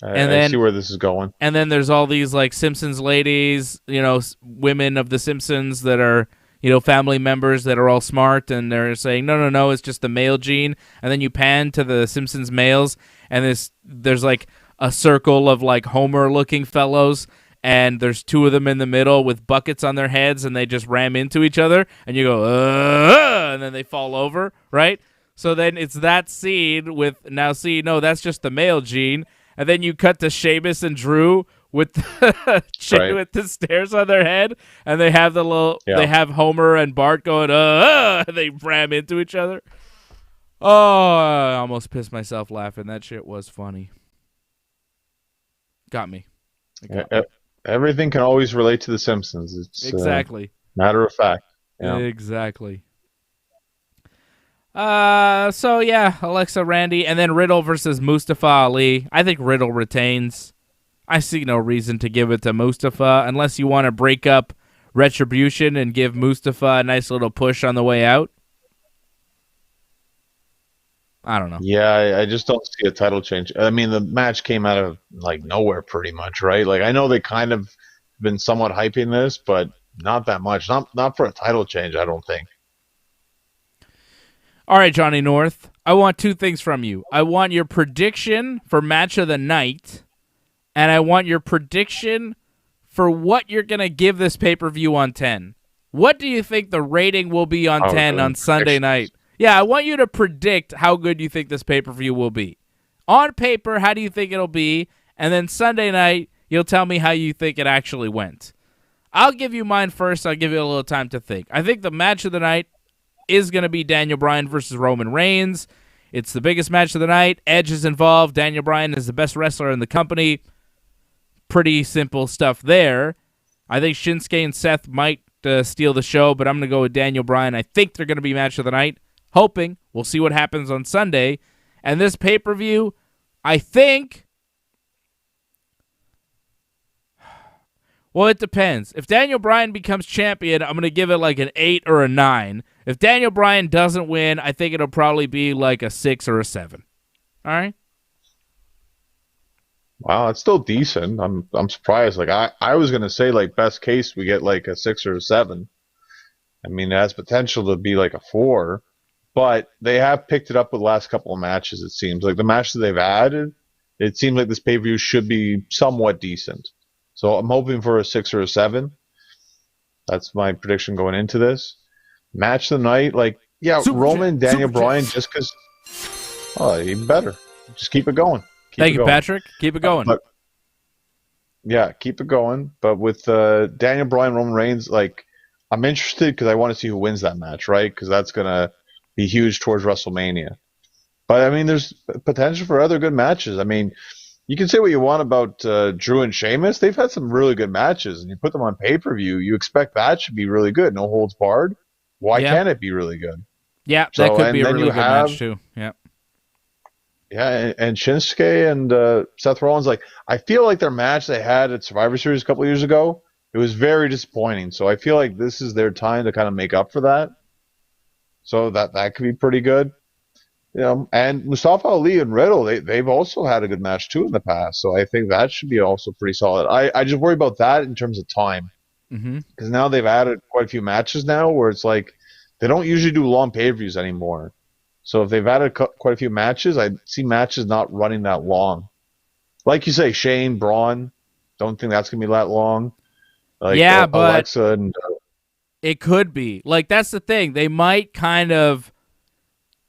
I see where this is going. And then there's all these, like, Simpsons ladies, you know, women of the Simpsons that are, you know, family members that are all smart, and they're saying, no, it's just the male gene. And then you pan to the Simpsons males, and there's like a circle of, like, Homer-looking fellows, and there's two of them in the middle with buckets on their heads, and they just ram into each other, and you go, and then they fall over, right? So then it's that scene with, now see, no, that's just the male gene. And then you cut to Sheamus and Drew with the, with the stairs on their head, and they have they have Homer and Bart going, and they ram into each other. Oh, I almost pissed myself laughing. That shit was funny. Got me. Everything can always relate to The Simpsons. It's exactly matter of fact. Yeah. Exactly. So yeah, Alexa, Randy, and then Riddle versus Mustafa Ali. I think Riddle retains. I see no reason to give it to Mustafa unless you want to break up Retribution and give Mustafa a nice little push on the way out. I don't know. Yeah, I just don't see a title change. I mean, the match came out of, like, nowhere pretty much, right? Like, I know they kind of been somewhat hyping this, but not that much. Not for a title change, I don't think. All right, Johnny North, I want two things from you. I want your prediction for match of the night, and I want your prediction for what you're going to give this pay-per-view on 10. What do you think the rating will be on 10 on Sunday night? Yeah, I want you to predict how good you think this pay-per-view will be. On paper, how do you think it'll be? And then Sunday night, you'll tell me how you think it actually went. I'll give you mine first. I'll give you a little time to think. I think the match of the night is going to be Daniel Bryan versus Roman Reigns. It's the biggest match of the night. Edge is involved. Daniel Bryan is the best wrestler in the company. Pretty simple stuff there. I think Shinsuke and Seth might steal the show, but I'm going to go with Daniel Bryan. I think they're going to be match of the night. Hoping. We'll see what happens on Sunday. And this pay-per-view, I think... Well, it depends. If Daniel Bryan becomes champion, I'm going to give it like an 8 or a 9. If Daniel Bryan doesn't win, I think it'll probably be like a 6 or a 7. All right? Wow, it's still decent. I'm surprised. Like I was gonna say, like, best case we get like a 6 or a 7. I mean, it has potential to be like a 4, but they have picked it up with the last couple of matches. It seems like the matches they've added, it seems like this pay-per-view should be somewhat decent. So I'm hoping for a 6 or a 7. That's my prediction going into this match of the night. Like, yeah, Roman, Daniel Bryan, just because. Oh, even better. Just keep it going. Thank you, Patrick. Keep it going. Yeah, keep it going. But with Daniel Bryan, Roman Reigns, like, I'm interested because I want to see who wins that match, right? Because that's going to be huge towards WrestleMania. But, I mean, there's potential for other good matches. I mean, you can say what you want about Drew and Sheamus. They've had some really good matches, and you put them on pay-per-view, you expect that should be really good. No holds barred. Why can't it be really good? Yeah, that could be a really good match, too. Yeah. Yeah, and Shinsuke and Seth Rollins, like, I feel like their match they had at Survivor Series a couple of years ago, it was very disappointing. So I feel like this is their time to kind of make up for that. So that could be pretty good. You know, and Mustafa Ali and Riddle, they've also had a good match too in the past. So I think that should be also pretty solid. I just worry about that in terms of time. Because now they've added quite a few matches now where it's like they don't usually do long pay-per-views anymore. So if they've added quite a few matches, I see matches not running that long. Like you say, Shane, Braun, don't think that's going to be that long. Like, yeah, but Alexa and, it could be. Like, that's the thing. They might kind of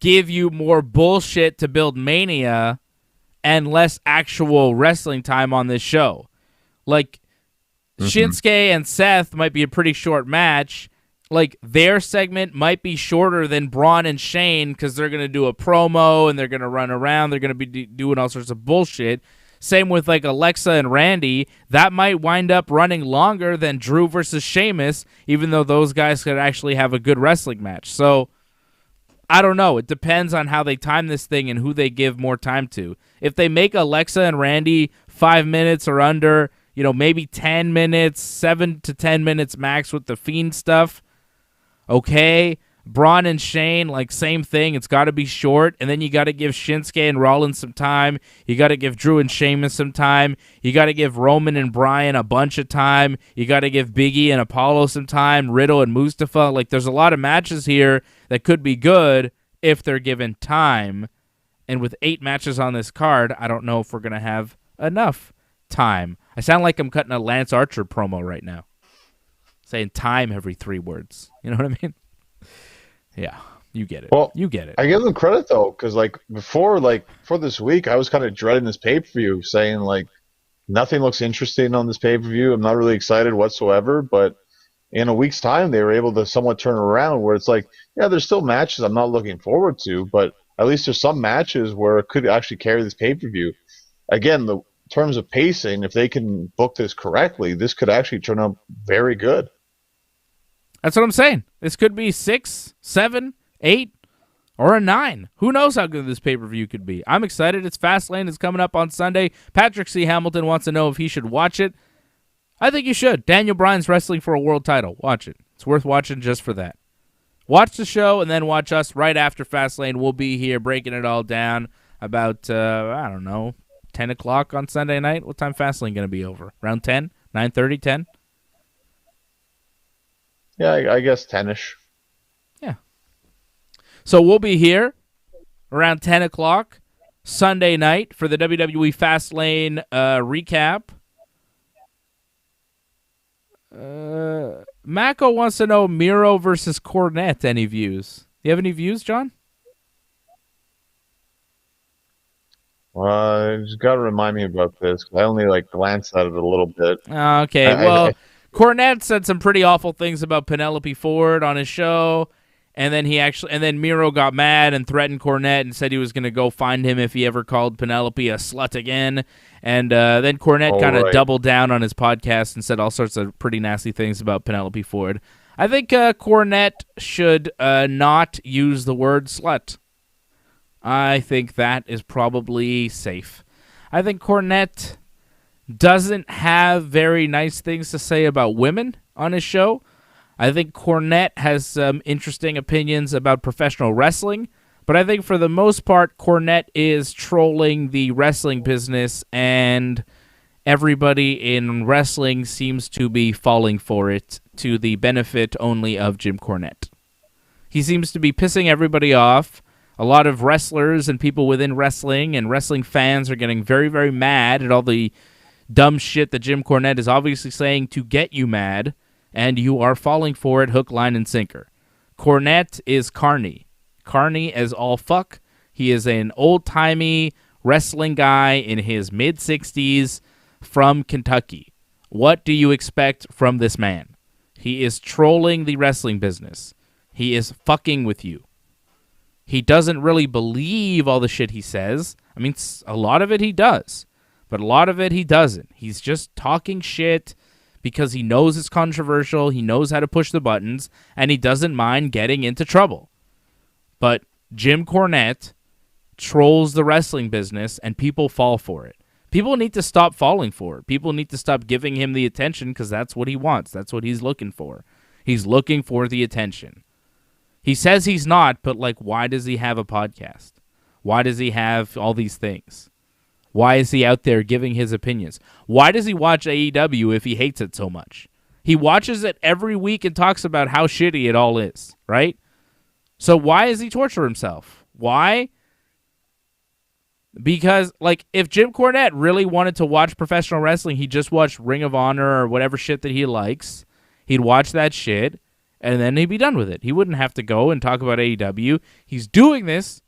give you more bullshit to build Mania and less actual wrestling time on this show. Like, Shinsuke and Seth might be a pretty short match. Like, their segment might be shorter than Braun and Shane because they're going to do a promo and they're going to run around. They're going to be doing all sorts of bullshit. Same with, like, Alexa and Randy. That might wind up running longer than Drew versus Sheamus, even though those guys could actually have a good wrestling match. So, I don't know. It depends on how they time this thing and who they give more time to. If they make Alexa and Randy 5 minutes or under, you know, maybe 10 minutes, 7 to 10 minutes max with the Fiend stuff, okay. Braun and Shane, like, same thing. It's got to be short, and then you got to give Shinsuke and Rollins some time. You got to give Drew and Sheamus some time. You got to give Roman and Bryan a bunch of time. You got to give Big E and Apollo some time, Riddle and Mustafa. Like, there's a lot of matches here that could be good if they're given time. And with 8 matches on this card, I don't know if we're going to have enough time. I sound like I'm cutting a Lance Archer promo right now, saying time every 3 words. You know what I mean? Yeah, you get it. Well, you get it. I give them credit, though, because, like, before this week, I was kind of dreading this pay-per-view, saying, like, nothing looks interesting on this pay-per-view. I'm not really excited whatsoever, but in a week's time, they were able to somewhat turn around where it's like, yeah, there's still matches I'm not looking forward to, but at least there's some matches where it could actually carry this pay-per-view. Again, in terms of pacing, if they can book this correctly, this could actually turn out very good. That's what I'm saying. This could be 6, 7, 8, or a 9. Who knows how good this pay-per-view could be? I'm excited. It's Fastlane. It's coming up on Sunday. Patrick C. Hamilton wants to know if he should watch it. I think you should. Daniel Bryan's wrestling for a world title. Watch it. It's worth watching just for that. Watch the show and then watch us right after Fastlane. We'll be here breaking it all down about, 10 o'clock on Sunday night. What time Fastlane going to be over? Around 10? 9:30, 10? Yeah, I guess 10-ish. Yeah. So we'll be here around 10 o'clock Sunday night for the WWE Fastlane recap. Mako wants to know Miro versus Cornette. Any views? Do you have any views, John? You just got to remind me about this. 'Cause I only glanced at it a little bit. Okay, well, Cornette said some pretty awful things about Penelope Ford on his show, and then Miro got mad and threatened Cornette and said he was going to go find him if he ever called Penelope a slut again. And then Cornette kind of doubled down on his podcast and said all sorts of pretty nasty things about Penelope Ford. I think Cornette should not use the word slut. I think that is probably safe. I think Cornette doesn't have very nice things to say about women on his show. I think Cornette has some interesting opinions about professional wrestling, but I think for the most part, Cornette is trolling the wrestling business, and everybody in wrestling seems to be falling for it to the benefit only of Jim Cornette. He seems to be pissing everybody off. A lot of wrestlers and people within wrestling and wrestling fans are getting very, very mad at all the dumb shit that Jim Cornette is obviously saying to get you mad, and you are falling for it hook, line, and sinker. Cornette is carny. Carny as all fuck. He is an old-timey wrestling guy in his mid-60s from Kentucky. What do you expect from this man? He is trolling the wrestling business. He is fucking with you. He doesn't really believe all the shit he says. I mean, a lot of it he does, but a lot of it he doesn't. He's just talking shit because he knows it's controversial, he knows how to push the buttons, and he doesn't mind getting into trouble. But Jim Cornette trolls the wrestling business, and people fall for it. People need to stop falling for it. People need to stop giving him the attention because that's what he wants. That's what he's looking for. He's looking for the attention. He says he's not, but why does he have a podcast? Why does he have all these things? Why is he out there giving his opinions? Why does he watch AEW if he hates it so much? He watches it every week and talks about how shitty it all is, right? So why does he torture himself? Why? Because, if Jim Cornette really wanted to watch professional wrestling, he'd just watch Ring of Honor or whatever shit that he likes. He'd watch that shit, and then he'd be done with it. He wouldn't have to go and talk about AEW. He's doing this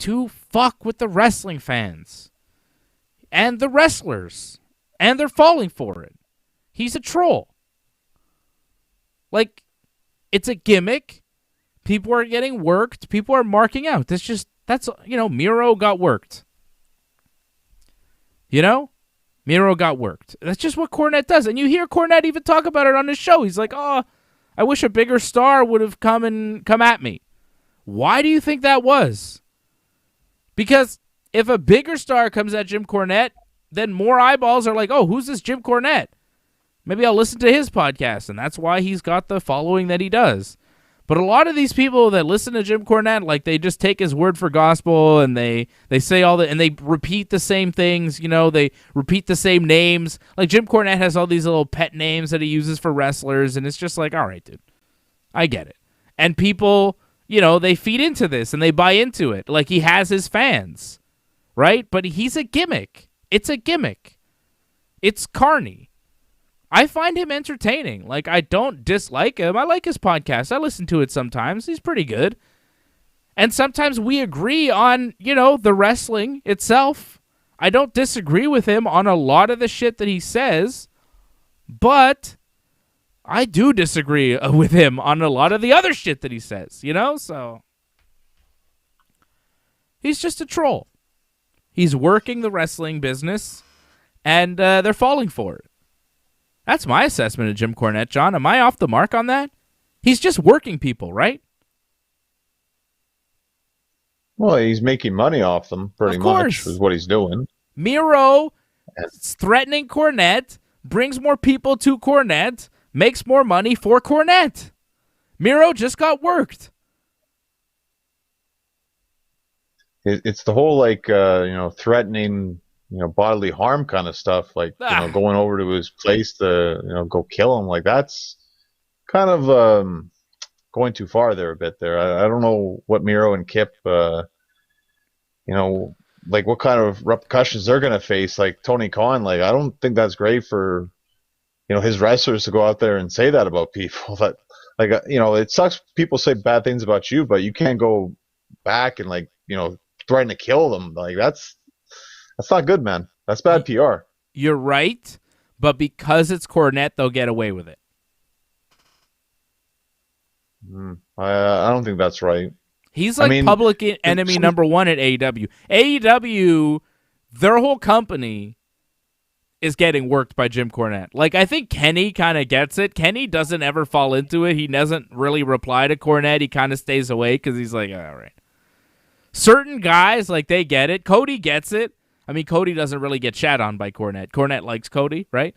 to fuck with the wrestling fans and the wrestlers, and they're falling for it. He's a troll. It's a gimmick. People are getting worked. People are marking out. Miro got worked. Miro got worked. That's just what Cornette does. And you hear Cornette even talk about it on his show. He's like, oh, I wish a bigger star would have come at me. Why do you think that was? Because if a bigger star comes at Jim Cornette, then more eyeballs are like, oh, who's this Jim Cornette? Maybe I'll listen to his podcast, and that's why he's got the following that he does. But a lot of these people that listen to Jim Cornette, they just take his word for gospel, and they say and they repeat the same things, they repeat the same names. Jim Cornette has all these little pet names that he uses for wrestlers, and it's just all right, dude, I get it. And people, they feed into this, and they buy into it. He has his fans, right? But he's a gimmick. It's a gimmick. It's carny. I find him entertaining. I don't dislike him. I like his podcast. I listen to it sometimes. He's pretty good. And sometimes we agree on, the wrestling itself. I don't disagree with him on a lot of the shit that he says, but I do disagree with him on a lot of the other shit that he says, so he's just a troll. He's working the wrestling business, and they're falling for it. That's my assessment of Jim Cornette, John. Am I off the mark on that? He's just working people, right? Well, he's making money off them, pretty much, is what he's doing. Miro threatening Cornette, brings more people to Cornette, makes more money for Cornette. Miro just got worked. It's the whole, threatening, bodily harm kind of stuff, going over to his place to, go kill him. That's kind of going too far there a bit there. I don't know what Miro and Kip, what kind of repercussions they're going to face. Tony Khan, I don't think that's great for, his wrestlers to go out there and say that about people. That it sucks people say bad things about you, but you can't go back and threaten to kill them. Like that's not good, man. That's bad PR. You're right, but because it's Cornette, they'll get away with it. I don't think that's right. He's public enemy number one at AEW. AEW, their whole company is getting worked by Jim Cornette. Like, I think Kenny kind of gets it. Kenny doesn't ever fall into it. He doesn't really reply to Cornette. He kind of stays away because he's like, all right. Certain guys, they get it. Cody gets it. I mean, Cody doesn't really get shat on by Cornette. Cornette likes Cody, right?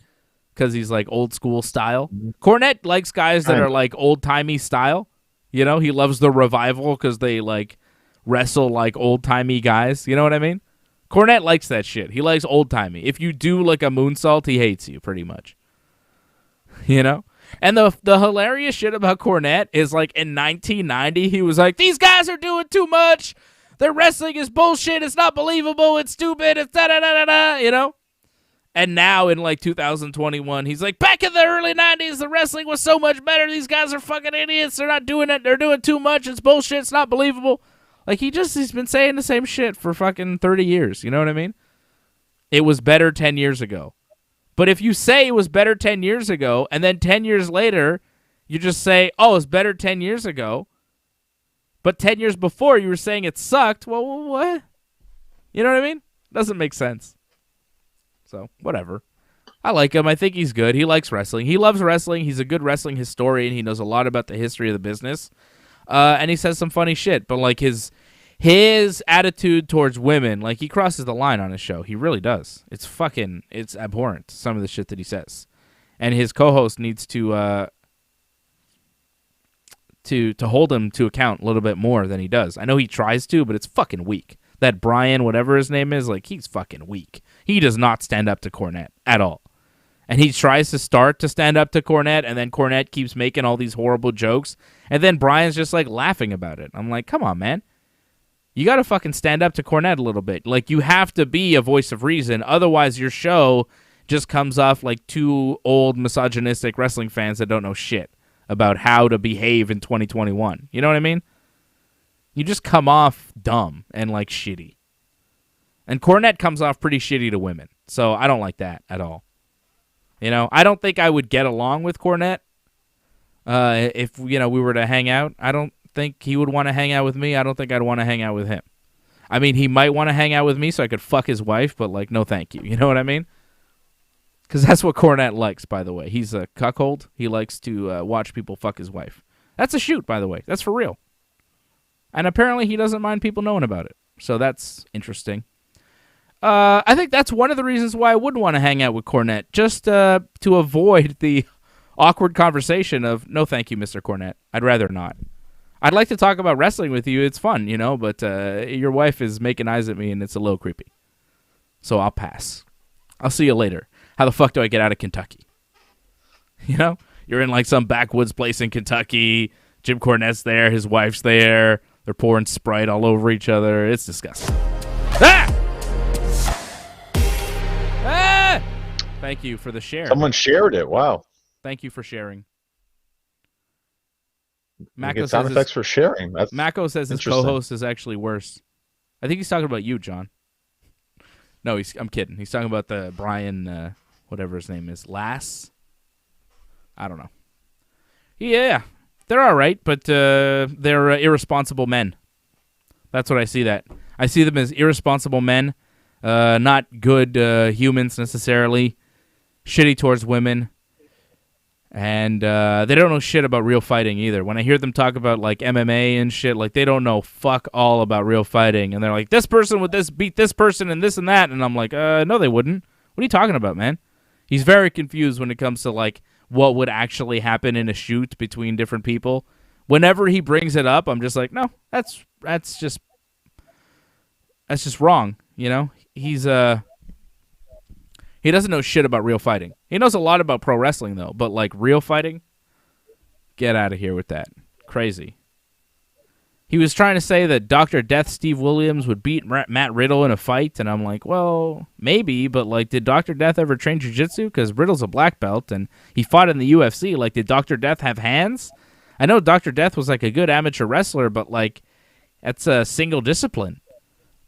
Because he's, old school style. Cornette likes guys that are, old-timey style. He loves the Revival because they, wrestle like old-timey guys. You know what I mean? Cornette likes that shit. He likes old-timey. If you do, a moonsault, he hates you, pretty much. And the hilarious shit about Cornette is, in 1990, he was like, these guys are doing too much. Their wrestling is bullshit. It's not believable. It's stupid. It's da-da-da-da-da, And now in 2021, he's like, back in the early 90s, the wrestling was so much better. These guys are fucking idiots. They're not doing it. They're doing too much. It's bullshit. It's not believable. He's been saying the same shit for fucking 30 years. You know what I mean? It was better 10 years ago. But if you say it was better 10 years ago, and then 10 years later, you just say, oh, it's better 10 years ago, but 10 years before you were saying it sucked, well, what? You know what I mean? Doesn't make sense. So, whatever. I like him. I think he's good. He likes wrestling. He loves wrestling. He's a good wrestling historian. He knows a lot about the history of the business. And he says some funny shit. But, his attitude towards women, he crosses the line on his show. He really does. It's abhorrent, some of the shit that he says. And his co-host needs to hold him to account a little bit more than he does. I know he tries to, but it's fucking weak. That Bryan, whatever his name is, he's fucking weak. He does not stand up to Cornette at all. And he tries to start to stand up to Cornette, and then Cornette keeps making all these horrible jokes, and then Bryan's just, laughing about it. I'm like, come on, man. You got to fucking stand up to Cornette a little bit. You have to be a voice of reason. Otherwise, your show just comes off like two old misogynistic wrestling fans that don't know shit about how to behave in 2021. You know what I mean? You just come off dumb and, shitty. And Cornette comes off pretty shitty to women. So I don't like that at all. I don't think I would get along with Cornette if, we were to hang out. I don't think he would want to hang out with me. I don't think I'd want to hang out with him. I mean, he might want to hang out with me so I could fuck his wife, but, no thank you. You know what I mean? Because that's what Cornette likes, by the way. He's a cuckold. He likes to watch people fuck his wife. That's a shoot, by the way. That's for real. And apparently he doesn't mind people knowing about it. So that's interesting. I think that's one of the reasons why I wouldn't want to hang out with Cornette, just to avoid the awkward conversation of, no thank you, Mr. Cornette. I'd rather not. I'd like to talk about wrestling with you. It's fun, but your wife is making eyes at me and it's a little creepy. So I'll pass. I'll see you later. How the fuck do I get out of Kentucky? You're in some backwoods place in Kentucky. Jim Cornette's there. His wife's there. They're pouring Sprite all over each other. It's disgusting. Ah! Ah! Thank you for the share. Someone shared it. Wow. Thank you for sharing. Mako sound effects for sharing. Mako says his co-host is actually worse. I think he's talking about you, John. No, I'm kidding. He's talking about the Bryan, whatever his name is, Lass. I don't know. Yeah, they're all right, but they're irresponsible men. That's what I see. I see them as irresponsible men, not good humans necessarily, shitty towards women. And they don't know shit about real fighting either. When I hear them talk about MMA and shit, they don't know fuck all about real fighting. And they're like, this person would beat this person and this and that. And I'm like, no, they wouldn't. What are you talking about, man? He's very confused when it comes to what would actually happen in a shoot between different people. Whenever he brings it up, I'm just like, no, that's just wrong. He's He doesn't know shit about real fighting. He knows a lot about pro wrestling, though. But, real fighting? Get out of here with that. Crazy. he was trying to say that Dr. Death Steve Williams would beat Matt Riddle in a fight, and I'm like, well, maybe, but like, did Dr. Death ever train jiu-jitsu? Because Riddle's a black belt, and he fought in the UFC. Like, did Dr. Death have hands? I know Dr. Death was like a good amateur wrestler, but like, that's a single discipline.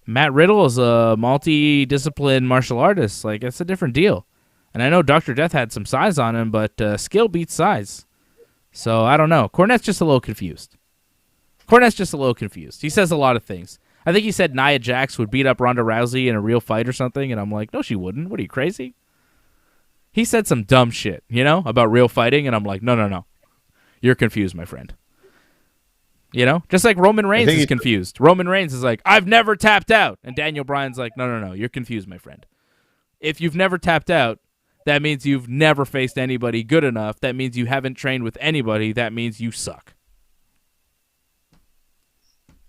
Matt Riddle is a multi-discipline martial artist. Like, it's a different deal. And I know Dr. Death had some size on him, but skill beats size. So, I don't know. Cornette's just a little confused. He says a lot of things. I think he said Nia Jax would beat up Ronda Rousey in a real fight or something, and I'm like, no, she wouldn't. What, are you crazy? He said some dumb shit, about real fighting, and I'm like, no. You're confused, my friend. Just like Roman Reigns is confused. Roman Reigns is like, I've never tapped out. And Daniel Bryan's like, no, you're confused, my friend. If you've never tapped out, that means you've never faced anybody good enough. That means you haven't trained with anybody. That means you suck.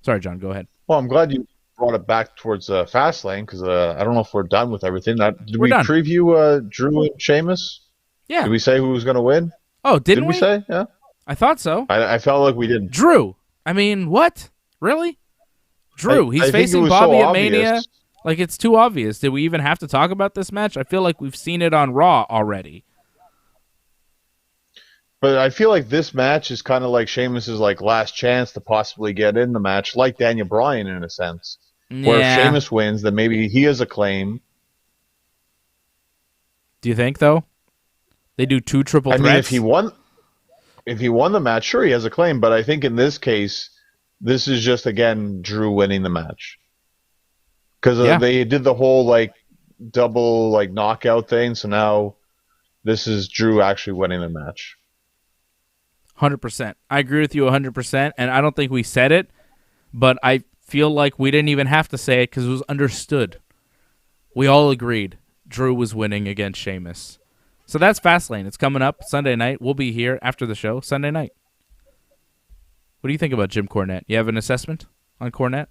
Sorry, John, go ahead. Well, I'm glad you brought it back towards Fastlane, because I don't know if we're done with everything. Did we preview Drew and Sheamus? Yeah. Did we say who was going to win? Oh, didn't we? Did we say? Yeah. I thought so. I felt like we didn't. Drew. I mean, what? Really? Drew. He's facing Bobby at Mania. Like, it's too obvious. Did we even have to talk about this match? I feel like we've seen it on Raw already. But I feel like this match is kind of like Sheamus' like last chance to possibly get in the match, like Daniel Bryan in a sense. Yeah. Where if Sheamus wins, then maybe he has a claim. Do you think, though? They do 2 triple threats? I mean, if he won the match, sure, he has a claim. But I think in this case, this is just, again, Drew winning the match. Because they did the whole like double like knockout thing, so now this is Drew actually winning the match. 100%. I agree with you 100%, and I don't think we said it, but I feel like we didn't even have to say it because it was understood. We all agreed Drew was winning against Sheamus. So that's Fastlane. It's coming up Sunday night. We'll be here after the show Sunday night. What do you think about Jim Cornette? You have an assessment on Cornette?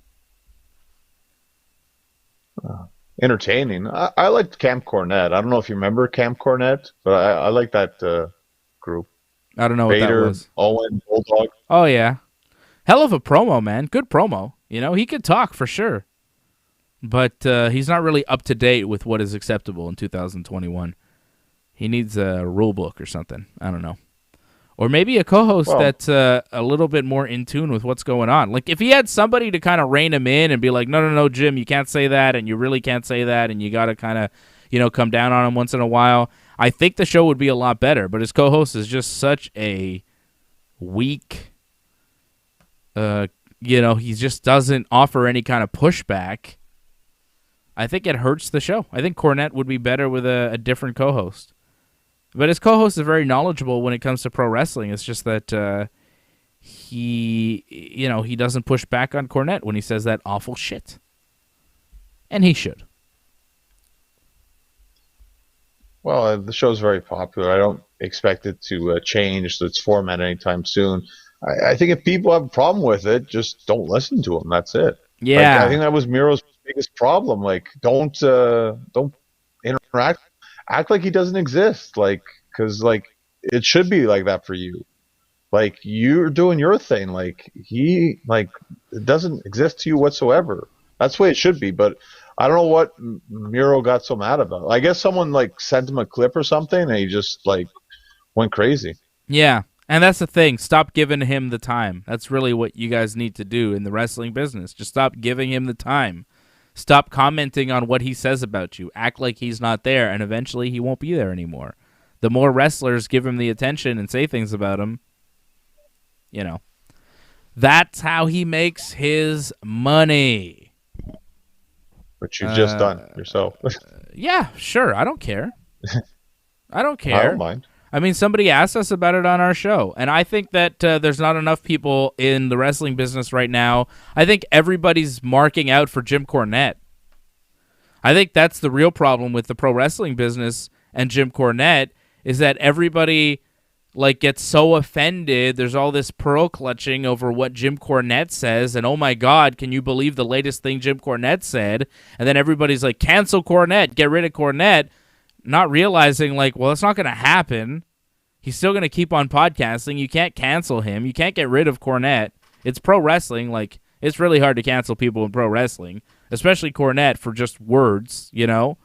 Entertaining. I liked Camp Cornette. I don't know if you remember Camp Cornette, but I like that group. I don't know Vader, what that was. Owen, Bulldog. Oh, yeah. Hell of a promo, man. Good promo. He could talk for sure. But he's not really up to date with what is acceptable in 2021. He needs a rule book or something. I don't know. Or maybe a co-host that's a little bit more in tune with what's going on. Like, if he had somebody to kind of rein him in and be like, no, Jim, you can't say that, and you really can't say that, and you got to kind of, come down on him once in a while, I think the show would be a lot better. But his co-host is just such a weak, he just doesn't offer any kind of pushback. I think it hurts the show. I think Cornette would be better with a different co-host. But his co-host is very knowledgeable when it comes to pro wrestling. It's just that he doesn't push back on Cornette when he says that awful shit. And he should. Well, the show's very popular. I don't expect it to change its format anytime soon. I think if people have a problem with it, just don't listen to him. That's it. Yeah. I think that was Miro's biggest problem. Like, don't interact. Act like he doesn't exist, because it should be like that for you. Like, you're doing your thing. Like, he it doesn't exist to you whatsoever. That's the way it should be. But I don't know what Miro got so mad about. I guess someone sent him a clip or something, and he just went crazy. Yeah, and that's the thing. Stop giving him the time. That's really what you guys need to do in the wrestling business. Just stop giving him the time. Stop commenting on what he says about you. Act like he's not there, and eventually he won't be there anymore. The more wrestlers give him the attention and say things about him, that's how he makes his money. Which you've just done yourself. Yeah, sure. I don't care. I don't care. I don't mind. I mean, somebody asked us about it on our show, and I think that there's not enough people in the wrestling business right now. I think everybody's marking out for Jim Cornette. I think that's the real problem with the pro wrestling business and Jim Cornette is that everybody gets so offended. There's all this pearl clutching over what Jim Cornette says, and oh my God, can you believe the latest thing Jim Cornette said? And then everybody's like, cancel Cornette, get rid of Cornette. Not realizing, well, it's not going to happen. He's still going to keep on podcasting. You can't cancel him. You can't get rid of Cornette. It's pro wrestling. Like, it's really hard to cancel people in pro wrestling, especially Cornette for just words, you know?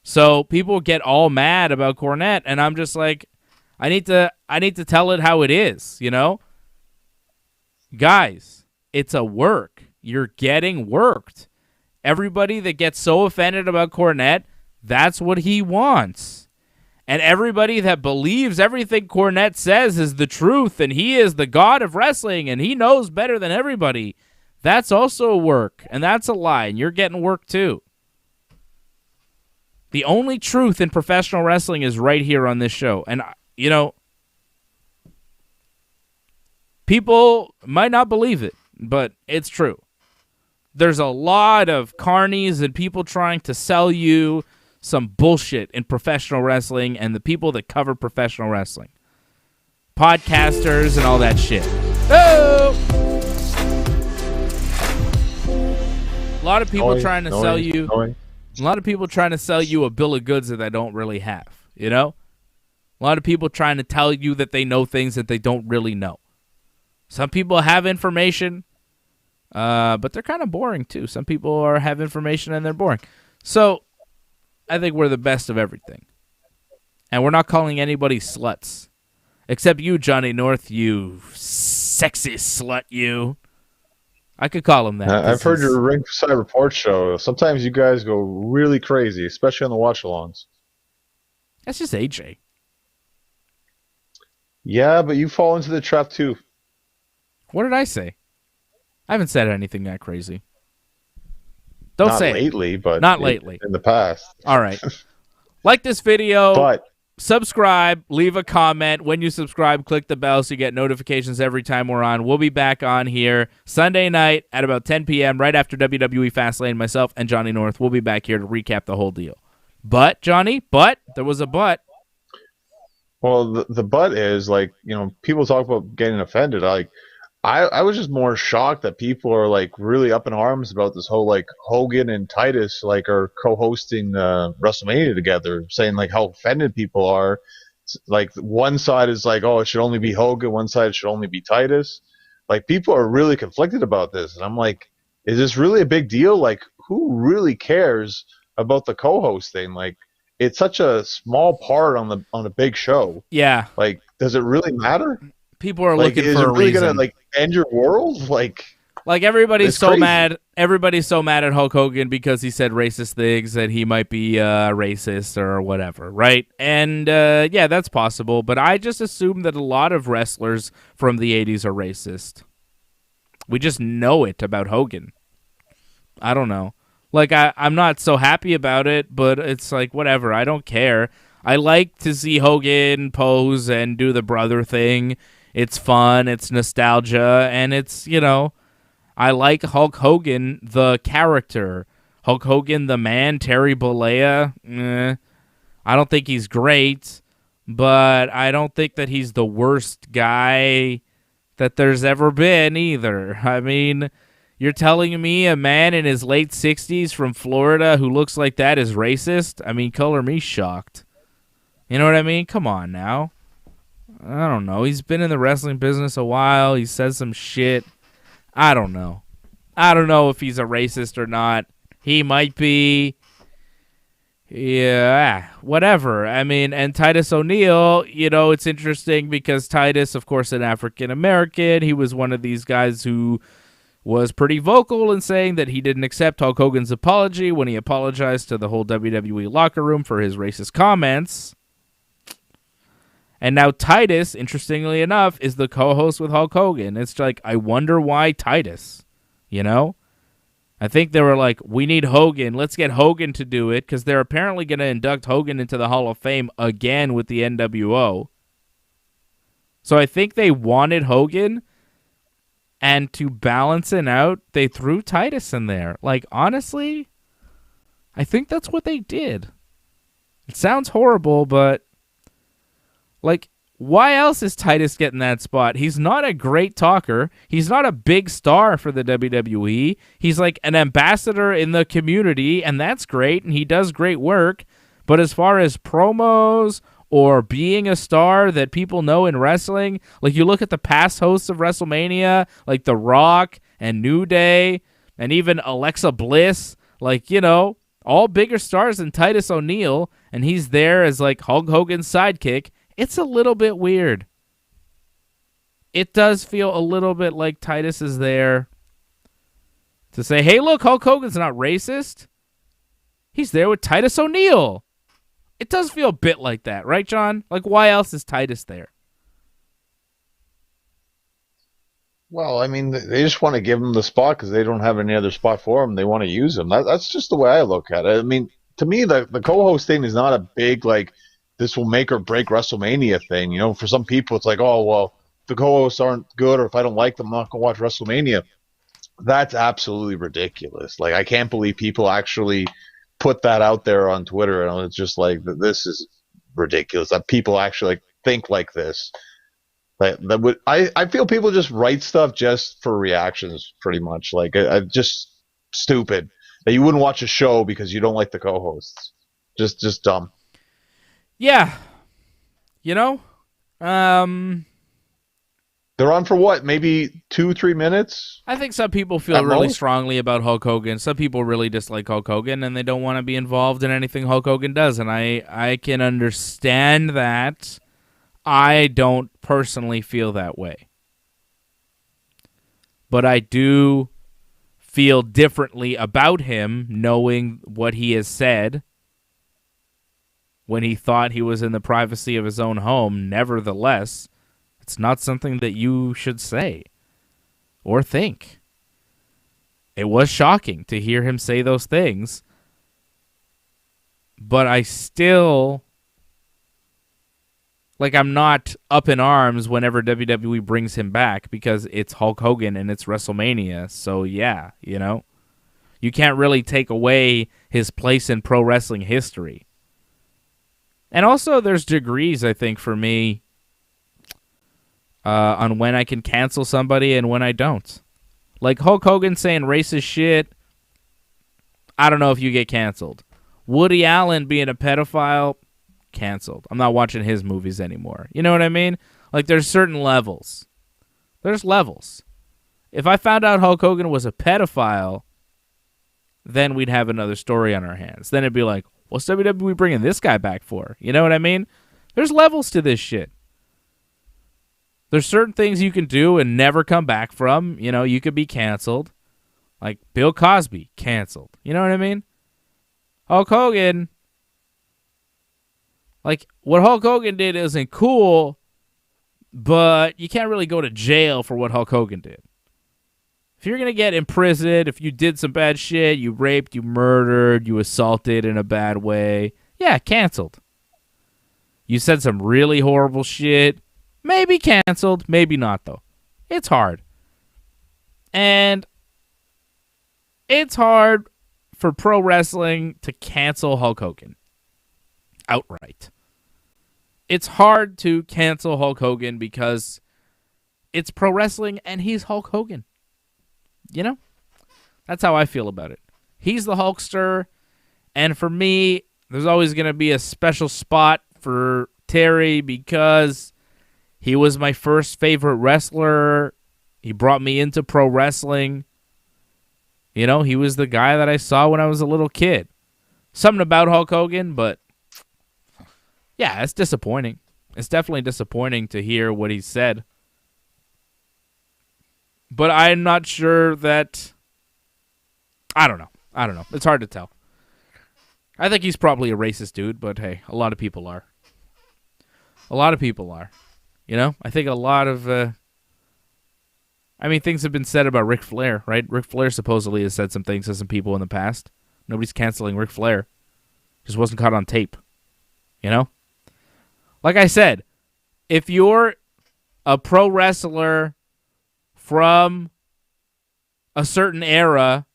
So people get all mad about Cornette, and I'm just like, I need to tell it how it is, you know? Guys, it's a work. You're getting worked. Everybody that gets so offended about Cornette, that's what he wants. And everybody that believes everything Cornette says is the truth and he is the god of wrestling and he knows better than everybody, that's also a work, and that's a lie, and you're getting work too. The only truth in professional wrestling is right here on this show. And, you know, people might not believe it, but it's true. There's a lot of carnies and people trying to sell you some bullshit in professional wrestling and the people that cover professional wrestling. Podcasters and all that shit. Oh! A lot of people trying to sell you... A lot of people trying to sell you a bill of goods that they don't really have, you know? A lot of people trying to tell you that they know things that they don't really know. Some people have information, but they're kind of boring too. Some people have information and they're boring. So I think we're the best of everything. And we're not calling anybody sluts. Except you, Johnny North, you sexy slut, you. I could call him that. I've heard your Ringside Report show. Sometimes you guys go really crazy, especially on the watch-alongs. That's just AJ. Yeah, but you fall into the trap too. What did I say? I haven't said anything that crazy. Don't say Not lately, but not lately. In the past. All right. Like this video. But subscribe, leave a comment. When you subscribe, click the bell so you get notifications every time we're on. We'll be back on here Sunday night at about 10 p.m. right after WWE Fastlane. Myself and Johnny North will be back here to recap the whole deal. But, Johnny, there was a but. Well, the but is, like, you know, people talk about getting offended. Like, I was just more shocked that people are, like, really up in arms about this whole, like, Hogan and Titus, like, are co-hosting WrestleMania together, saying, like, how offended people are. Like, one side is like, oh, it should only be Hogan. One side it should only be Titus. Like, people are really conflicted about this. And I'm like, is this really a big deal? Like, who really cares about the co-host thing? Like, it's such a small part on a big show. Yeah. Like, does it really matter? People are Like, looking is for it a really reason. gonna, like, end your world? Like everybody's so crazy. mad. Everybody's so mad at Hulk Hogan because he said racist things that he might be racist or whatever, right? And yeah, that's possible. But I just assume that a lot of wrestlers from the 80s are racist. We just know it about Hogan. I don't know. Like, I'm not so happy about it, but it's like, whatever. I don't care. I like to see Hogan pose and do the brother thing. It's fun, it's nostalgia, and it's, you know, I like Hulk Hogan, the character. Hulk Hogan, the man, Terry Bollea, I don't think he's great, but I don't think that he's the worst guy that there's ever been either. I mean, you're telling me a man in his late 60s from Florida who looks like that is racist? I mean, color me shocked. You know what I mean? Come on now. I don't know. He's been in the wrestling business a while. He says some shit. I don't know. I don't know if he's a racist or not. He might be. Yeah, whatever. I mean, and Titus O'Neil, you know, it's interesting because Titus, of course, an African-American. He was one of these guys who was pretty vocal in saying that he didn't accept Hulk Hogan's apology when he apologized to the whole WWE locker room for his racist comments. And now Titus, interestingly enough, is the co-host with Hulk Hogan. It's like, I wonder why Titus, you know? I think they were like, we need Hogan. Let's get Hogan to do it, because they're apparently going to induct Hogan into the Hall of Fame again with the NWO. So I think they wanted Hogan, and to balance it out, they threw Titus in there. Like, honestly, I think that's what they did. It sounds horrible, but like, why else is Titus getting that spot? He's not a great talker. He's not a big star for the WWE. He's like an ambassador in the community, and that's great, and he does great work. But as far as promos or being a star that people know in wrestling. Like, you look at the past hosts of WrestleMania, like The Rock and New Day and even Alexa Bliss, like, you know, all bigger stars than Titus O'Neil, and he's there as like Hulk Hogan's sidekick. It's a little bit weird. It does feel a little bit like Titus is there to say, hey, look, Hulk Hogan's not racist. He's there with Titus O'Neil. It does feel a bit like that, right, John? Like, why else is Titus there? Well, I mean, they just want to give him the spot because they don't have any other spot for him. They want to use him. That's just the way I look at it. I mean, to me, the co-host thing is not a big, like, this will make or break WrestleMania thing. You know, for some people, it's like, oh, well, the co-hosts aren't good, or if I don't like them, I'm not going to watch WrestleMania. That's absolutely ridiculous. Like, I can't believe people actually put that out there on Twitter, and it's just like, this is ridiculous that people actually like, think like this. I feel people just write stuff just for reactions, pretty much. Like, just stupid that you wouldn't watch a show because you don't like the co-hosts. Just dumb. Yeah, you know, they're on for what? Maybe 2-3 minutes? I think some people feel really strongly about Hulk Hogan. Some people really dislike Hulk Hogan, and they don't want to be involved in anything Hulk Hogan does, and I can understand that. I don't personally feel that way. But I do feel differently about him, knowing what he has said when he thought he was in the privacy of his own home. Nevertheless, it's not something that you should say or think. It was shocking to hear him say those things, but I still, like, I'm not up in arms whenever WWE brings him back because it's Hulk Hogan and it's WrestleMania. So yeah, you know, you can't really take away his place in pro wrestling history. And also there's degrees, I think, for me, on when I can cancel somebody and when I don't. Like Hulk Hogan saying racist shit, I don't know if you get canceled. Woody Allen being a pedophile, canceled. I'm not watching his movies anymore. You know what I mean? Like, there's certain levels. There's levels. If I found out Hulk Hogan was a pedophile, then we'd have another story on our hands. Then it'd be like, what's WWE bringing this guy back for? You know what I mean? There's levels to this shit. There's certain things you can do and never come back from. You know, you could be canceled. Like Bill Cosby, canceled. You know what I mean? Hulk Hogan, like, what Hulk Hogan did isn't cool, but you can't really go to jail for what Hulk Hogan did. If you're going to get imprisoned, if you did some bad shit, you raped, you murdered, you assaulted in a bad way, yeah, canceled. You said some really horrible shit, maybe canceled, maybe not, though. It's hard. And it's hard for pro wrestling to cancel Hulk Hogan outright. It's hard to cancel Hulk Hogan because it's pro wrestling and he's Hulk Hogan. You know? That's how I feel about it. He's the Hulkster, and for me, there's always going to be a special spot for Terry because he was my first favorite wrestler. He brought me into pro wrestling. You know, he was the guy that I saw when I was a little kid. Something about Hulk Hogan, but yeah, it's disappointing. It's definitely disappointing to hear what he said. But I'm not sure that... I don't know. It's hard to tell. I think he's probably a racist dude, but hey, a lot of people are. You know? I think a lot of... things have been said about Ric Flair, right? Ric Flair supposedly has said some things to some people in the past. Nobody's canceling Ric Flair. Just wasn't caught on tape. You know? Like I said, if you're a pro wrestler from a certain era,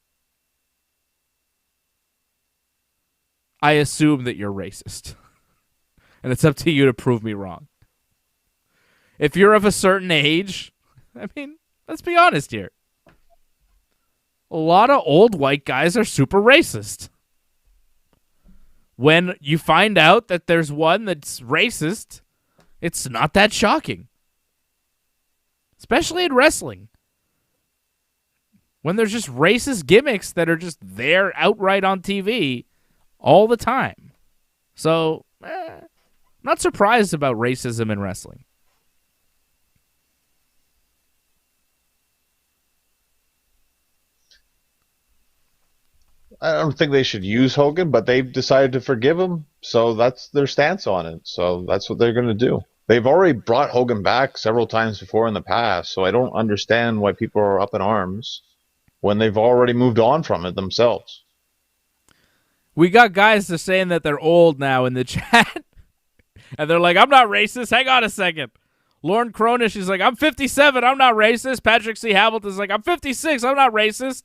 I assume that you're racist. And it's up to you to prove me wrong. If you're of a certain age, let's be honest here. A lot of old white guys are super racist. when you find out that there's one that's racist, it's not that shocking. Especially in wrestling. When there's just racist gimmicks that are just there outright on TV all the time. So, not surprised about racism in wrestling. I don't think they should use Hogan, but they've decided to forgive him, so that's their stance on it. So that's what they're going to do. They've already brought Hogan back several times before in the past, so I don't understand why people are up in arms when they've already moved on from it themselves. We got guys that are saying that they're old now in the chat, and they're like, I'm not racist. Hang on a second. Lauren Cronish is like, I'm 57. I'm not racist. Patrick C. Hamilton's like, I'm 56. I'm not racist.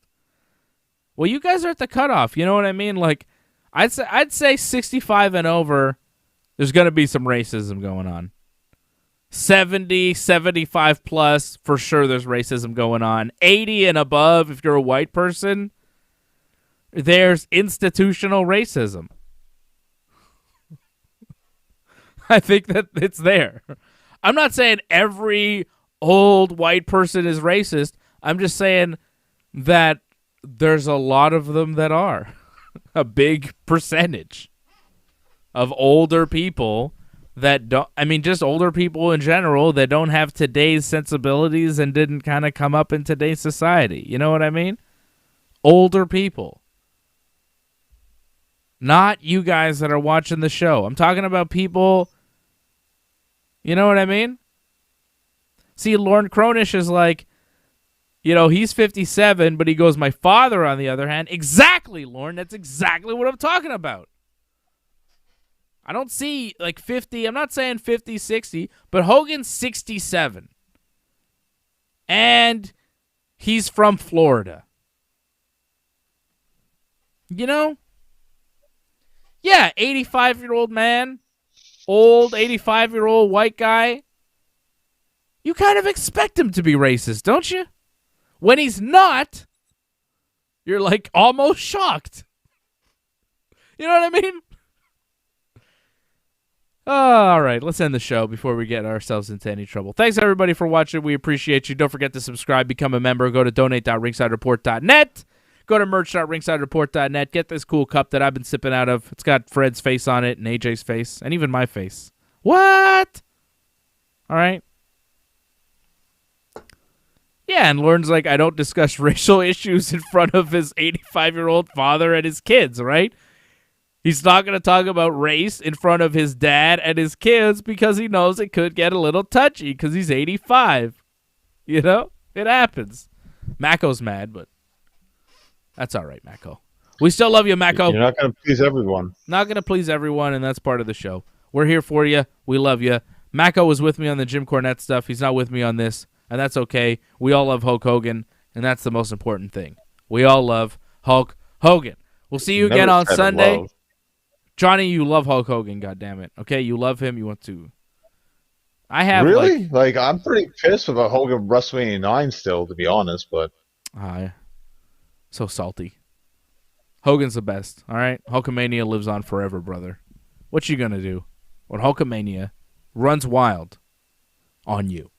Well, you guys are at the cutoff. You know what I mean? Like, I'd say 65 and over, there's going to be some racism going on. 70, 75 plus, for sure there's racism going on. 80 and above, if you're a white person, there's institutional racism. I think that it's there. I'm not saying every old white person is racist. I'm just saying that there's a lot of them that are. A big percentage of older people that don't, I mean, just older people in general that don't have today's sensibilities and didn't kind of come up in today's society. You know what I mean? Older people. Not you guys that are watching the show. I'm talking about people, you know what I mean? See, Lauren Cronish is like, you know, he's 57, but he goes, my father, on the other hand. Exactly, Lauren. That's exactly what I'm talking about. I don't see, like, 50. I'm not saying 50, 60, but Hogan's 67. And he's from Florida. You know? Yeah, 85-year-old man. Old 85-year-old white guy. You kind of expect him to be racist, don't you? When he's not, you're like almost shocked. You know what I mean? All right, let's end the show before we get ourselves into any trouble. Thanks, everybody, for watching. We appreciate you. Don't forget to subscribe, become a member. Go to donate.ringsidereport.net. Go to merch.ringsidereport.net. Get this cool cup that I've been sipping out of. It's got Fred's face on it and AJ's face and even my face. What? All right. Yeah, and Lauren's like, I don't discuss racial issues in front of his 85-year-old father and his kids, right? He's not going to talk about race in front of his dad and his kids because he knows it could get a little touchy because he's 85. You know? It happens. Mako's mad, but that's all right, Mako. We still love you, Mako. You're not going to please everyone. Not going to please everyone, and that's part of the show. We're here for you. We love you. Mako was with me on the Jim Cornette stuff. He's not with me on this. And that's okay. We all love Hulk Hogan, and that's the most important thing. We all love Hulk Hogan. We'll see you again on Sunday. Love. Johnny, you love Hulk Hogan, goddammit. Okay, you love him. You want to. I have really? Like I'm pretty pissed about Hogan WrestleMania 9 still, to be honest, but so salty. Hogan's the best, all right? Hulkamania lives on forever, brother. What you gonna do when Hulkamania runs wild on you?